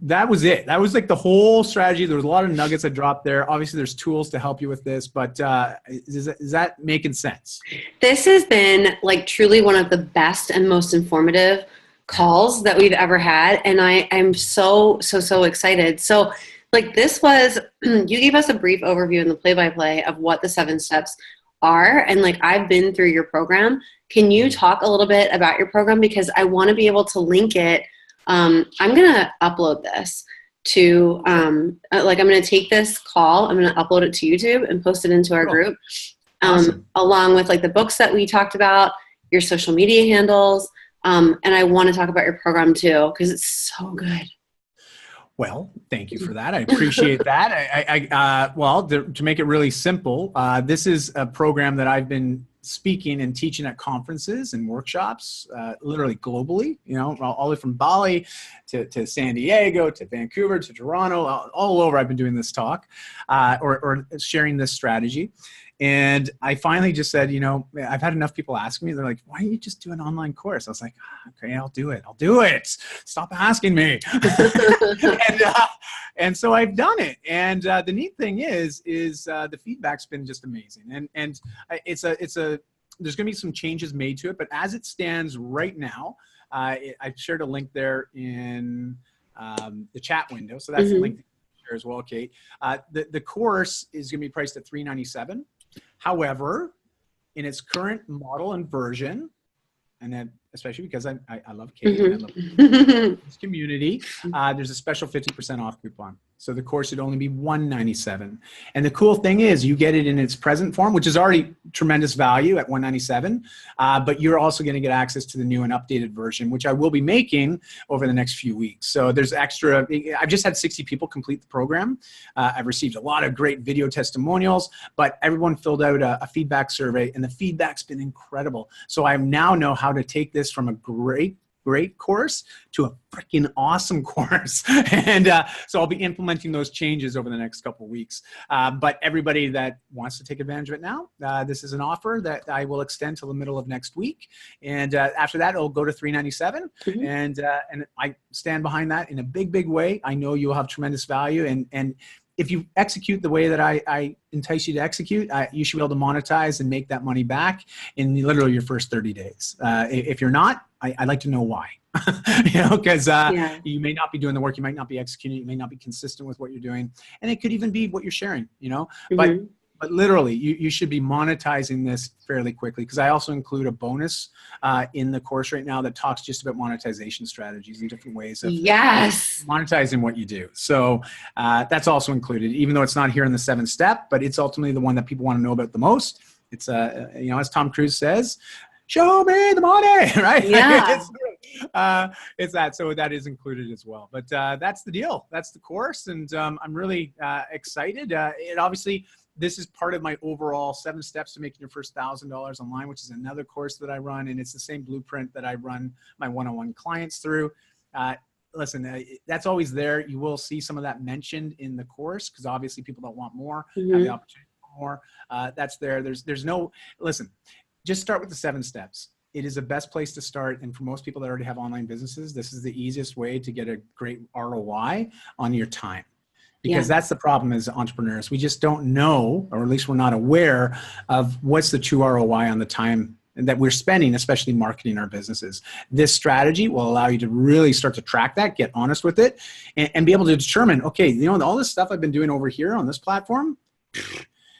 That was it. That was like the whole strategy. There was a lot of nuggets I dropped there. Obviously, there's tools to help you with this, but is that making sense? This has been like truly one of the best and most informative calls that we've ever had. And I'm so excited. So like this was, you gave us a brief overview in the play-by-play of what the 7 steps are. And like, I've been through your program. Can you talk a little bit about your program? Because I want to be able to link it. I'm going to upload this to, I'm going to take this call, I'm going to upload it to YouTube and post it into our group, awesome. Along with like the books that we talked about, your social media handles. And I want to talk about your program too, because it's so good. Well, thank you for that. I appreciate that. Well, to make it really simple, this is a program that I've been speaking and teaching at conferences and workshops, literally globally, all the way from Bali to San Diego, to Vancouver, to Toronto, all over. I've been doing this talk or sharing this strategy. And I finally just said, I've had enough people ask me. They're like, why don't you just do an online course? I was like, okay, I'll do it. Stop asking me. and so I've done it. And the neat thing is the feedback's been just amazing. And there's going to be some changes made to it. But as it stands right now, I shared a link there in the chat window. So that's the link there as well, Kate. The course is going to be priced at $397. However, in its current model and version, and then especially because I love Kate and I love this community, there's a special 50% off coupon. So the course would only be $197. And the cool thing is you get it in its present form, which is already tremendous value at $197. But you're also going to get access to the new and updated version, which I will be making over the next few weeks. So there's extra. I've just had 60 people complete the program. I've received a lot of great video testimonials, but everyone filled out a feedback survey, and the feedback's been incredible. So I now know how to take this from a great course to a freaking awesome course. And so I'll be implementing those changes over the next couple of weeks. But everybody that wants to take advantage of it now, this is an offer that I will extend till the middle of next week. And after that, it'll go to $397. And I stand behind that in a big way. I know you'll have tremendous value. And if you execute the way that I entice you to execute, you should be able to monetize and make that money back in literally your first 30 days. If you're not, I'd like to know why. Because you may not be doing the work, you might not be executing, you may not be consistent with what you're doing, and it could even be what you're sharing. But literally, you should be monetizing this fairly quickly, because I also include a bonus in the course right now that talks just about monetization strategies and different ways of monetizing what you do. So that's also included, even though it's not here in the 7th step, but it's ultimately the one that people want to know about the most. It's, as Tom Cruise says, show me the money, right? Yeah. It's that. So that is included as well. But that's the deal. That's the course. And I'm really excited. It obviously, this is part of my overall 7 steps to making your first $1,000 online, which is another course that I run. And it's the same blueprint that I run my one-on-one clients through. Listen, that's always there. You will see some of that mentioned in the course, because obviously people don't want more, have the opportunity for more. That's there. There's no, listen, just start with the 7 steps. It is the best place to start. And for most people that already have online businesses, this is the easiest way to get a great ROI on your time. Because that's the problem as entrepreneurs. We just don't know, or at least we're not aware of what's the true ROI on the time that we're spending, especially marketing our businesses. This strategy will allow you to really start to track that, get honest with it, and be able to determine, okay, all this stuff I've been doing over here on this platform,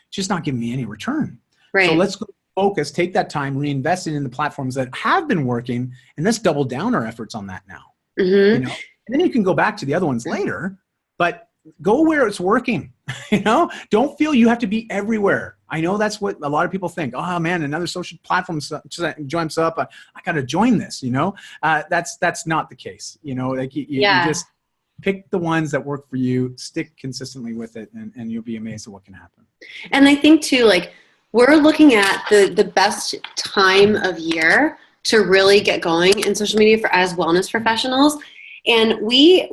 It's just not giving me any return. Right. So let's go focus, take that time, reinvest it in the platforms that have been working, and let's double down our efforts on that now. You know, and then you can go back to the other ones later, but go where it's working. You know, don't feel you have to be everywhere. I know that's what a lot of people think. Oh man, another social platform jumps up. I got to join this. You know, that's not the case. You know, like you just pick the ones that work for you, stick consistently with it, and you'll be amazed at what can happen. And I think too, like, we're looking at the best time of year to really get going in social media for as wellness professionals. And we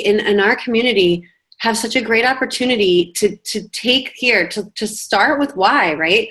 in our community have such a great opportunity to start with why, right?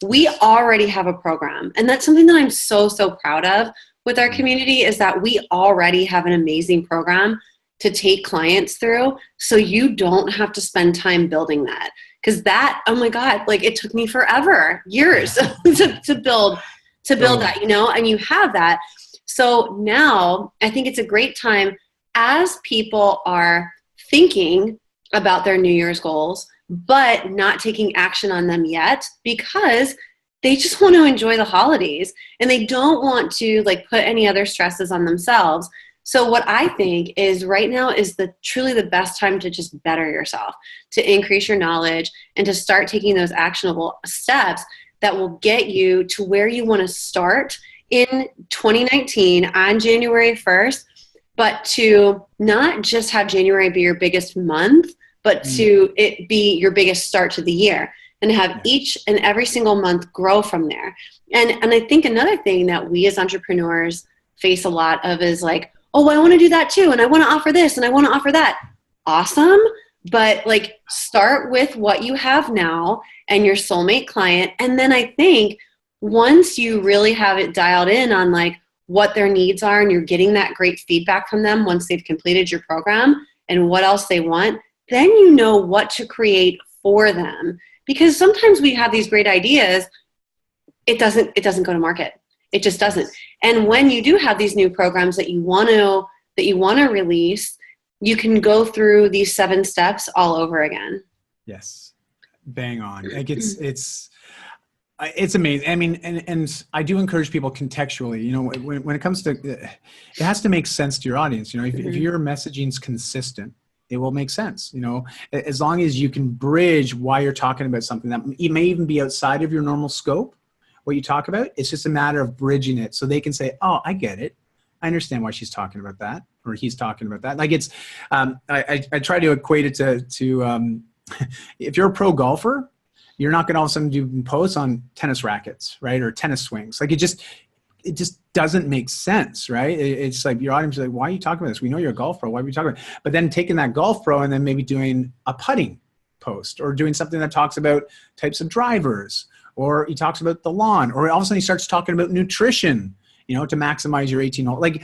We already have a program. And that's something that I'm so proud of with our community, is that we already have an amazing program to take clients through. So you don't have to spend time building that. Because that, oh my God, like it took me forever, years to build that, you know, and you have that. So now I think it's a great time as people are thinking about their New Year's goals, but not taking action on them yet because they just want to enjoy the holidays and they don't want to like put any other stresses on themselves. So what I think is right now is truly the best time to just better yourself, to increase your knowledge and to start taking those actionable steps that will get you to where you want to start in 2019 on January 1st, but to not just have January be your biggest month, but to it be your biggest start to the year and have each and every single month grow from there. And I think another thing that we as entrepreneurs face a lot of is like, oh, I want to do that too. And I want to offer this and I want to offer that. Awesome. But like start with what you have now and your soulmate client. And then I think once you really have it dialed in on like what their needs are and you're getting that great feedback from them once they've completed your program and what else they want, then you know what to create for them. Because sometimes we have these great ideas, it doesn't go to market. It just doesn't. And when you do have these new programs that you want to release, you can go through these 7 steps all over again. Yes. Bang on. Like it's amazing. I mean, and I do encourage people contextually, you know, when it comes to, it has to make sense to your audience. You know, if your messaging is consistent, it will make sense. You know, as long as you can bridge why you're talking about something that it may even be outside of your normal scope, what you talk about, it's just a matter of bridging it so they can say, oh, I get it. I understand why she's talking about that, or he's talking about that. Like it's, I try to equate it to if you're a pro golfer, you're not going to all of a sudden do posts on tennis rackets, right? Or tennis swings. Like it just doesn't make sense, right? It's like your audience is like, why are you talking about this? We know you're a golf pro. Why are we talking about it? But then taking that golf pro and then maybe doing a putting post or doing something that talks about types of drivers, or he talks about the lawn, or all of a sudden he starts talking about nutrition, you know, to maximize your 18-hole. Like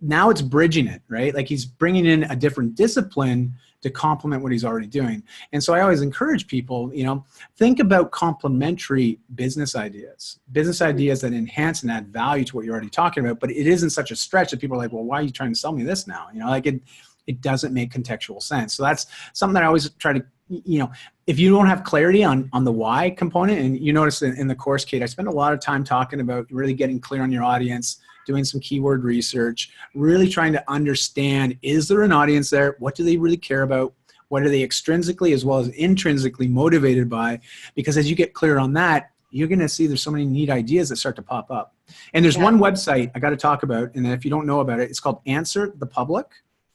now it's bridging it, right? Like he's bringing in a different discipline to complement what he's already doing. And so I always encourage people, you know, think about complementary business ideas that enhance and add value to what you're already talking about, but it isn't such a stretch that people are like, well, why are you trying to sell me this now? You know, like it doesn't make contextual sense. So that's something that I always try to, you know, if you don't have clarity on the why component, and you notice in the course, Kate, I spend a lot of time talking about really getting clear on your audience, doing some keyword research, really trying to understand, is there an audience there? What do they really care about? What are they extrinsically as well as intrinsically motivated by? Because as you get clear on that, you're going to see there's so many neat ideas that start to pop up. And there's one website I got to talk about, and if you don't know about it, it's called Answer the Public.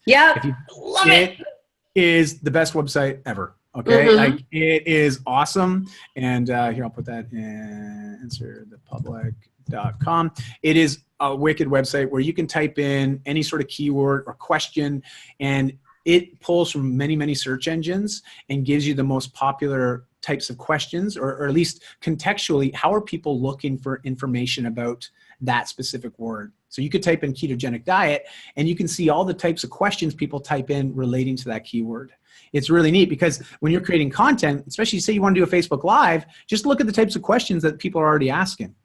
Yeah, love it. It is the best website ever. Okay, like it is awesome. And here, I'll put that in answerthepublic.com. It is a wicked website where you can type in any sort of keyword or question, and it pulls from many, many search engines and gives you the most popular types of questions, or at least contextually, how are people looking for information about that specific word. So you could type in ketogenic diet and you can see all the types of questions people type in relating to that keyword. It's really neat because when you're creating content, especially say you want to do a Facebook Live, just look at the types of questions that people are already asking.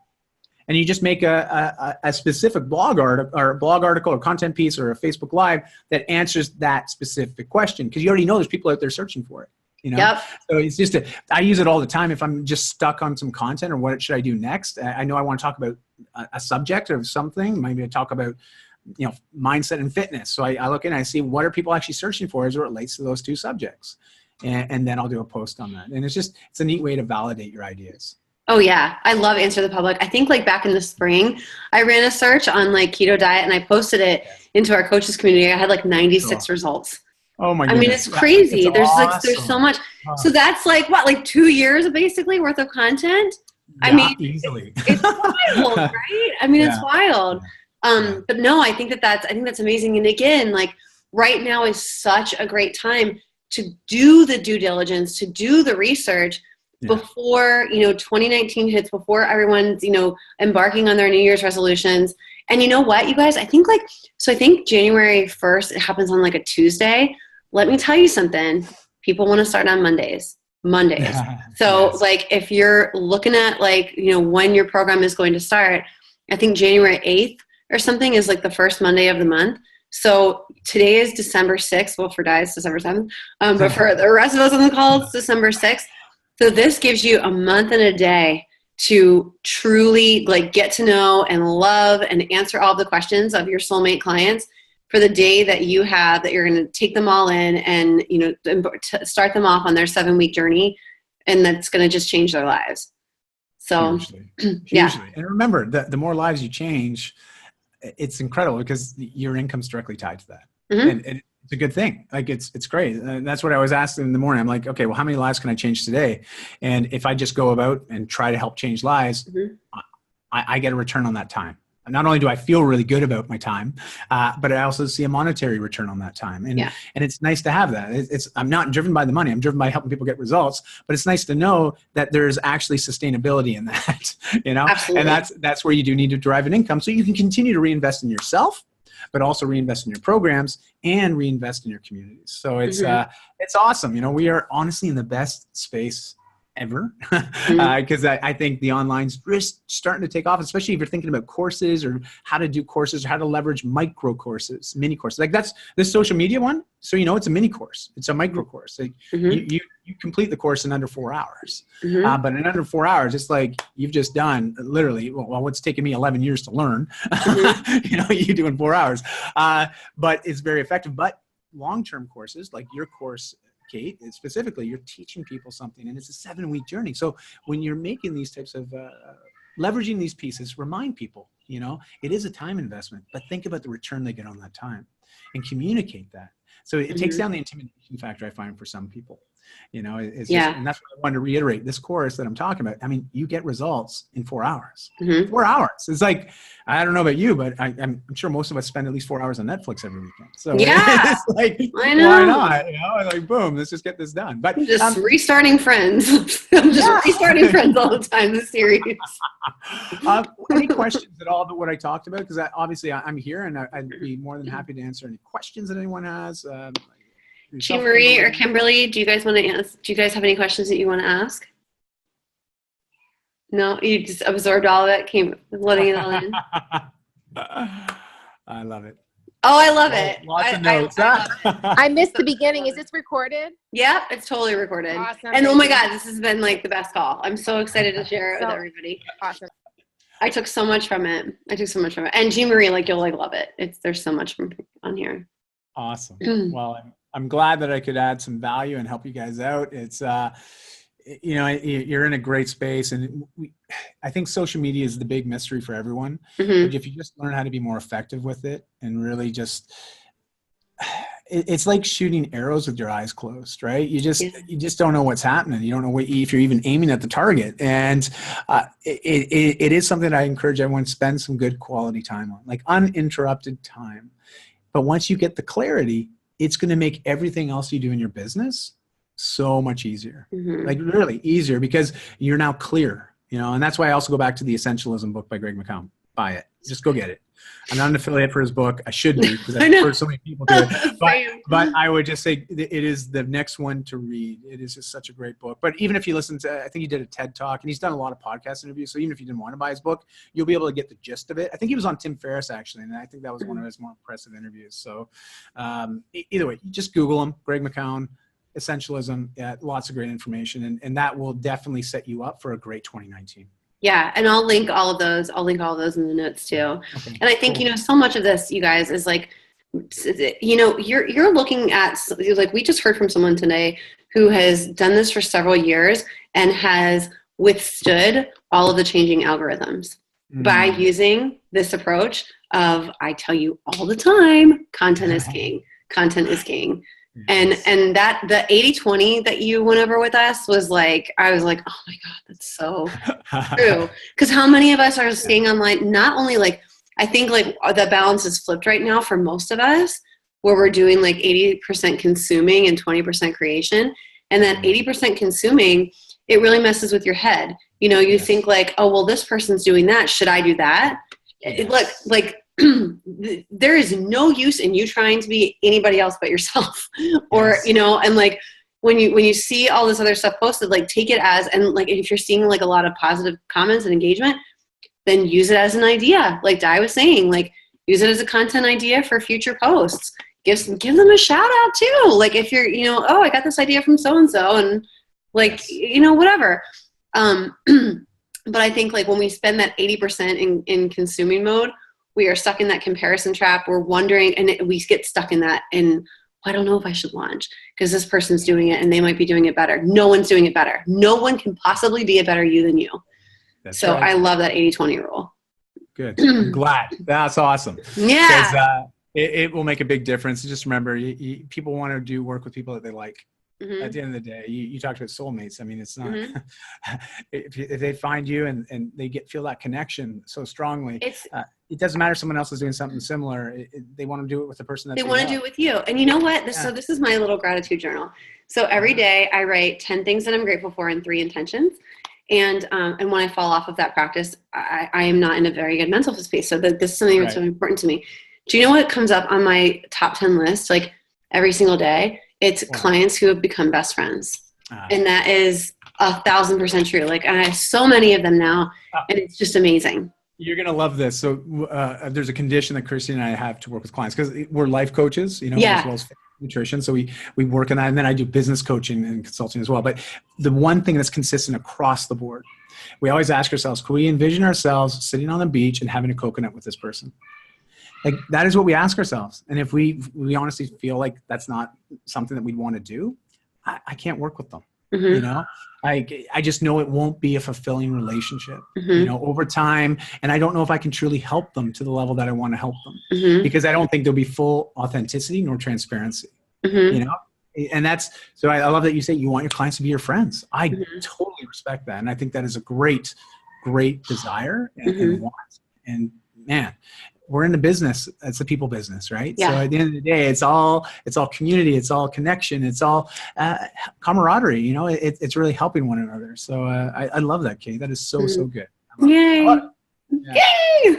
And you just make a specific blog article or content piece or a Facebook Live that answers that specific question, because you already know there's people out there searching for it. you know? Yep. So it's just, I use it all the time. If I'm just stuck on some content or what should I do next? I know I want to talk about a subject or something. Maybe I talk about, mindset and fitness. So I look in and I see what are people actually searching for as it relates to those two subjects. And then I'll do a post on that. And it's a neat way to validate your ideas. Oh yeah. I love Answer the Public. I think like back in the spring, I ran a search on like keto diet and I posted it into our coaches community. I had like 96 results. Oh my goodness. I mean, it's crazy. It's awesome. There's so much. So that's like what, like 2 years basically worth of content? Yeah, I mean, easily. It's wild, right? I mean, it's wild. But no, I think that's amazing. And again, like right now is such a great time to do the due diligence, to do the research before, 2019 hits, before everyone's, embarking on their New Year's resolutions. And you know what, you guys, I think January 1st, it happens on like a Tuesday. Let me tell you something. People want to start on Mondays. So like if you're looking at like, when your program is going to start, I think January 8th or something is like the first Monday of the month. So today is December 6th. Well, for Dai, it's December 7th. But for the rest of us on the call, it's December 6th. So this gives you a month and a day to truly like get to know and love and answer all the questions of your soulmate clients for the day that you have, that you're going to take them all in and, start them off on their 7-week journey. And that's going to just change their lives. So hugely. Yeah. And remember that the more lives you change, it's incredible because your income's directly tied to that. Mm-hmm. And it's a good thing. Like it's great. And that's what I was asked in the morning. I'm like, okay, well, how many lives can I change today? And if I just go about and try to help change lives, I get a return on that time. And not only do I feel really good about my time, but I also see a monetary return on that time. And it's nice to have that. I'm not driven by the money. I'm driven by helping people get results, but it's nice to know that there's actually sustainability in that, Absolutely. And that's where you do need to derive an income so you can continue to reinvest in yourself, but also reinvest in your programs and reinvest in your communities. So it's awesome. We are honestly in the best space ever because I think the online's just starting to take off, especially if you're thinking about courses or how to do courses or how to leverage micro courses, mini courses. Like that's this social media one. So, it's a mini course. It's a micro course. Like you complete the course in under 4 hours. But in under 4 hours, it's like you've just done literally, well, what's taken me 11 years to learn, you do in 4 hours. But it's very effective. But long-term courses like your course, Kate, specifically, you're teaching people something and it's a 7-week journey. So when you're making these types of leveraging these pieces, remind people, it is a time investment, but think about the return they get on that time and communicate that. So it takes down the intimidation factor, I find, for some people. It's just, and that's what I wanted to reiterate. This course that I'm talking about, I mean, you get results in 4 hours. 4 hours. It's like, I don't know about you, but I'm sure most of us spend at least 4 hours on Netflix every weekend. So it's like, I know. Why not? Like, boom, let's just get this done. But I'm just restarting Friends. I'm just restarting Friends all the time, the series. Any questions at all about what I talked about? Because obviously I'm here and I'd be more than happy to answer any questions that anyone has. Jean Marie or Kimberly, do you guys want to ask? Do you guys have any questions that you want to ask? No, you just absorbed all of it, came letting it all in. I love it. Oh, I love it. Lots of notes. I missed the beginning. Is this recorded? Yeah, it's totally recorded. Awesome. And oh my God, this has been like the best call. I'm so excited to share it with everybody. Awesome. I took so much from it. And Jean Marie, you'll love it. There's so much on here. Awesome. Well, I'm glad that I could add some value and help you guys out. It's, you're in a great space, and I think social media is the big mystery for everyone. But if you just learn how to be more effective with it and really just, it's like shooting arrows with your eyes closed, right? You just don't know what's happening. You don't know if you're even aiming at the target. And it is something that I encourage everyone to spend some good quality time on, like uninterrupted time. But once you get the clarity, it's going to make everything else you do in your business so much easier, like really easier, because you're now clear, and that's why I also go back to the Essentialism book by Greg McCown. Buy it. Just go get it. I'm not an affiliate for his book. I should be, because I've heard so many people do it. But I would just say it is the next one to read. It is just such a great book. But even if you listen to, I think he did a TED Talk, and he's done a lot of podcast interviews. So even if you didn't want to buy his book, you'll be able to get the gist of it. I think he was on Tim Ferriss, actually, and I think that was one of his more impressive interviews. So either way, you just Google him, Greg McCown, essentialism, lots of great information, and that will definitely set you up for a great 2019. Yeah, and I'll link all of those. I'll link all of those in the notes too. Okay, And I think, cool. so much of this, you guys, is like, you're looking at, like, we just heard from someone today who has done this for several years and has withstood all of the changing algorithms by using this approach of, I tell you all the time, content is king. Content is king. Yes. And that the 80-20 that you went over with us was like, I was like, oh my God, that's so true. Because how many of us are staying online? Not only like, I think like the balance is flipped right now for most of us, where we're doing like 80% consuming and 20% creation. And that 80% consuming, it really messes with your head. You think like, oh, well, this person's doing that. Should I do that? Yes. Like there is no use in you trying to be anybody else but yourself. Or, Yes. and like when you see all this other stuff posted, like take it as, and like if you're seeing like a lot of positive comments and engagement, then use it as an idea. Like Dai was saying, like use it as a content idea for future posts. Give them a shout out too. Like if you're, oh, I got this idea from so-and-so, and like, whatever. But I think like when we spend that 80% in consuming mode, we are stuck in that comparison trap. We're wondering, and we get stuck in that. And I don't know if I should launch because this person's doing it and they might be doing it better. No one's doing it better. No one can possibly be a better you than you. That's so right. I love that 80-20 rule. Good. I'm glad. That's awesome. Yeah. Because it will make a big difference. Just remember, people want to do work with people that they like. Mm-hmm. At the end of the day, you talked about soulmates. I mean, it's not, Mm-hmm. if they find you and they feel that connection so strongly, it doesn't matter if someone else is doing something similar. They want to do it with the person that they want to do it with you. And you know what? So this is my little gratitude journal. So every day I write 10 things that I'm grateful for and 3 intentions. And when I fall off of that practice, I am not in a very good mental space. So this is something that's really important to me. Do you know what comes up on my top 10 list? Like every single day, it's clients who have become best friends. And that is 1,000% true. Like I have so many of them now, and it's just amazing. You're going to love this. So there's a condition that Christy and I have to work with clients because we're life coaches, as well as nutrition. So we work on that. And then I do business coaching and consulting as well. But the one thing that's consistent across the board, we always ask ourselves, could we envision ourselves sitting on the beach and having a coconut with this person? Like that is what we ask ourselves. And if we honestly feel like that's not something that we'd want to do, I can't work with them. Mm-hmm. I just know it won't be a fulfilling relationship, over time. And I don't know if I can truly help them to the level that I want to help them because I don't think there'll be full authenticity nor transparency, and that's, so I love that you say you want your clients to be your friends. I totally respect that. And I think that is a great, great desire and want. And man, we're in the business. It's a people business, right? Yeah. So at the end of the day, it's all community. It's all connection. It's all camaraderie. It's really helping one another. So I love that, Kate. That is so good. Yay! Yeah. Yay!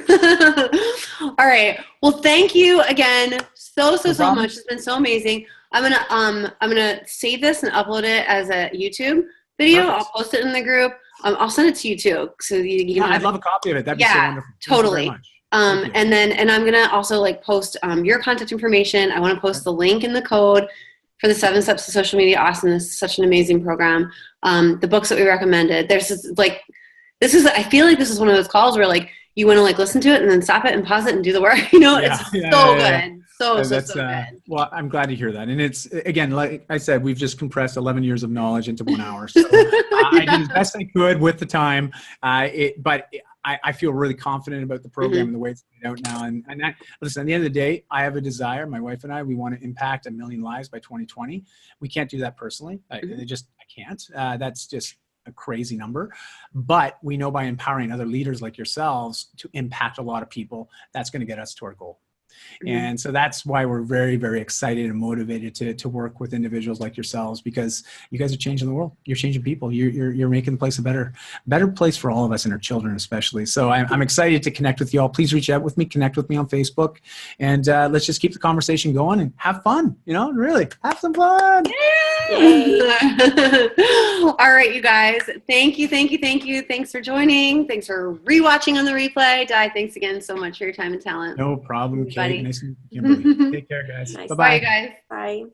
All right. Well, thank you again so much. It's been so amazing. I'm gonna save this and upload it as a YouTube video. Perfect. I'll post it in the group. I'll send it to you too, so you can. I'd love a copy of it. That'd be so wonderful. Totally. And I'm gonna also like post your contact information. I want to post the link and the code for the 7 Steps to Social Media Awesomeness. It's such an amazing program. The books that we recommended. I feel like this is one of those calls where like you want to like listen to it and then stop it and pause it and do the work. It's so good. So good. Well, I'm glad to hear that. And it's, again, like I said, we've just compressed 11 years of knowledge into 1 hour. So I did as best I could with the time. But I feel really confident about the program and the way it's laid out now. And listen, at the end of the day, I have a desire. My wife and I, we want to impact 1 million lives by 2020. We can't do that personally. I can't. That's just a crazy number. But we know by empowering other leaders like yourselves to impact a lot of people, that's going to get us to our goal. And so that's why we're very, very excited and motivated to work with individuals like yourselves, because you guys are changing the world. You're changing people. You're making the place a better place for all of us and our children especially. So I'm excited to connect with you all. Please reach out with me, connect with me on Facebook, and let's just keep the conversation going and have fun. Really have some fun. Yay. All right, you guys. Thank you. Thanks for joining. Thanks for rewatching on the replay. Dai, thanks again so much for your time and talent. No problem, Kate. Nice to meet you, Kimberly. Take care, guys. Nice. Bye-bye. Bye, guys. Bye.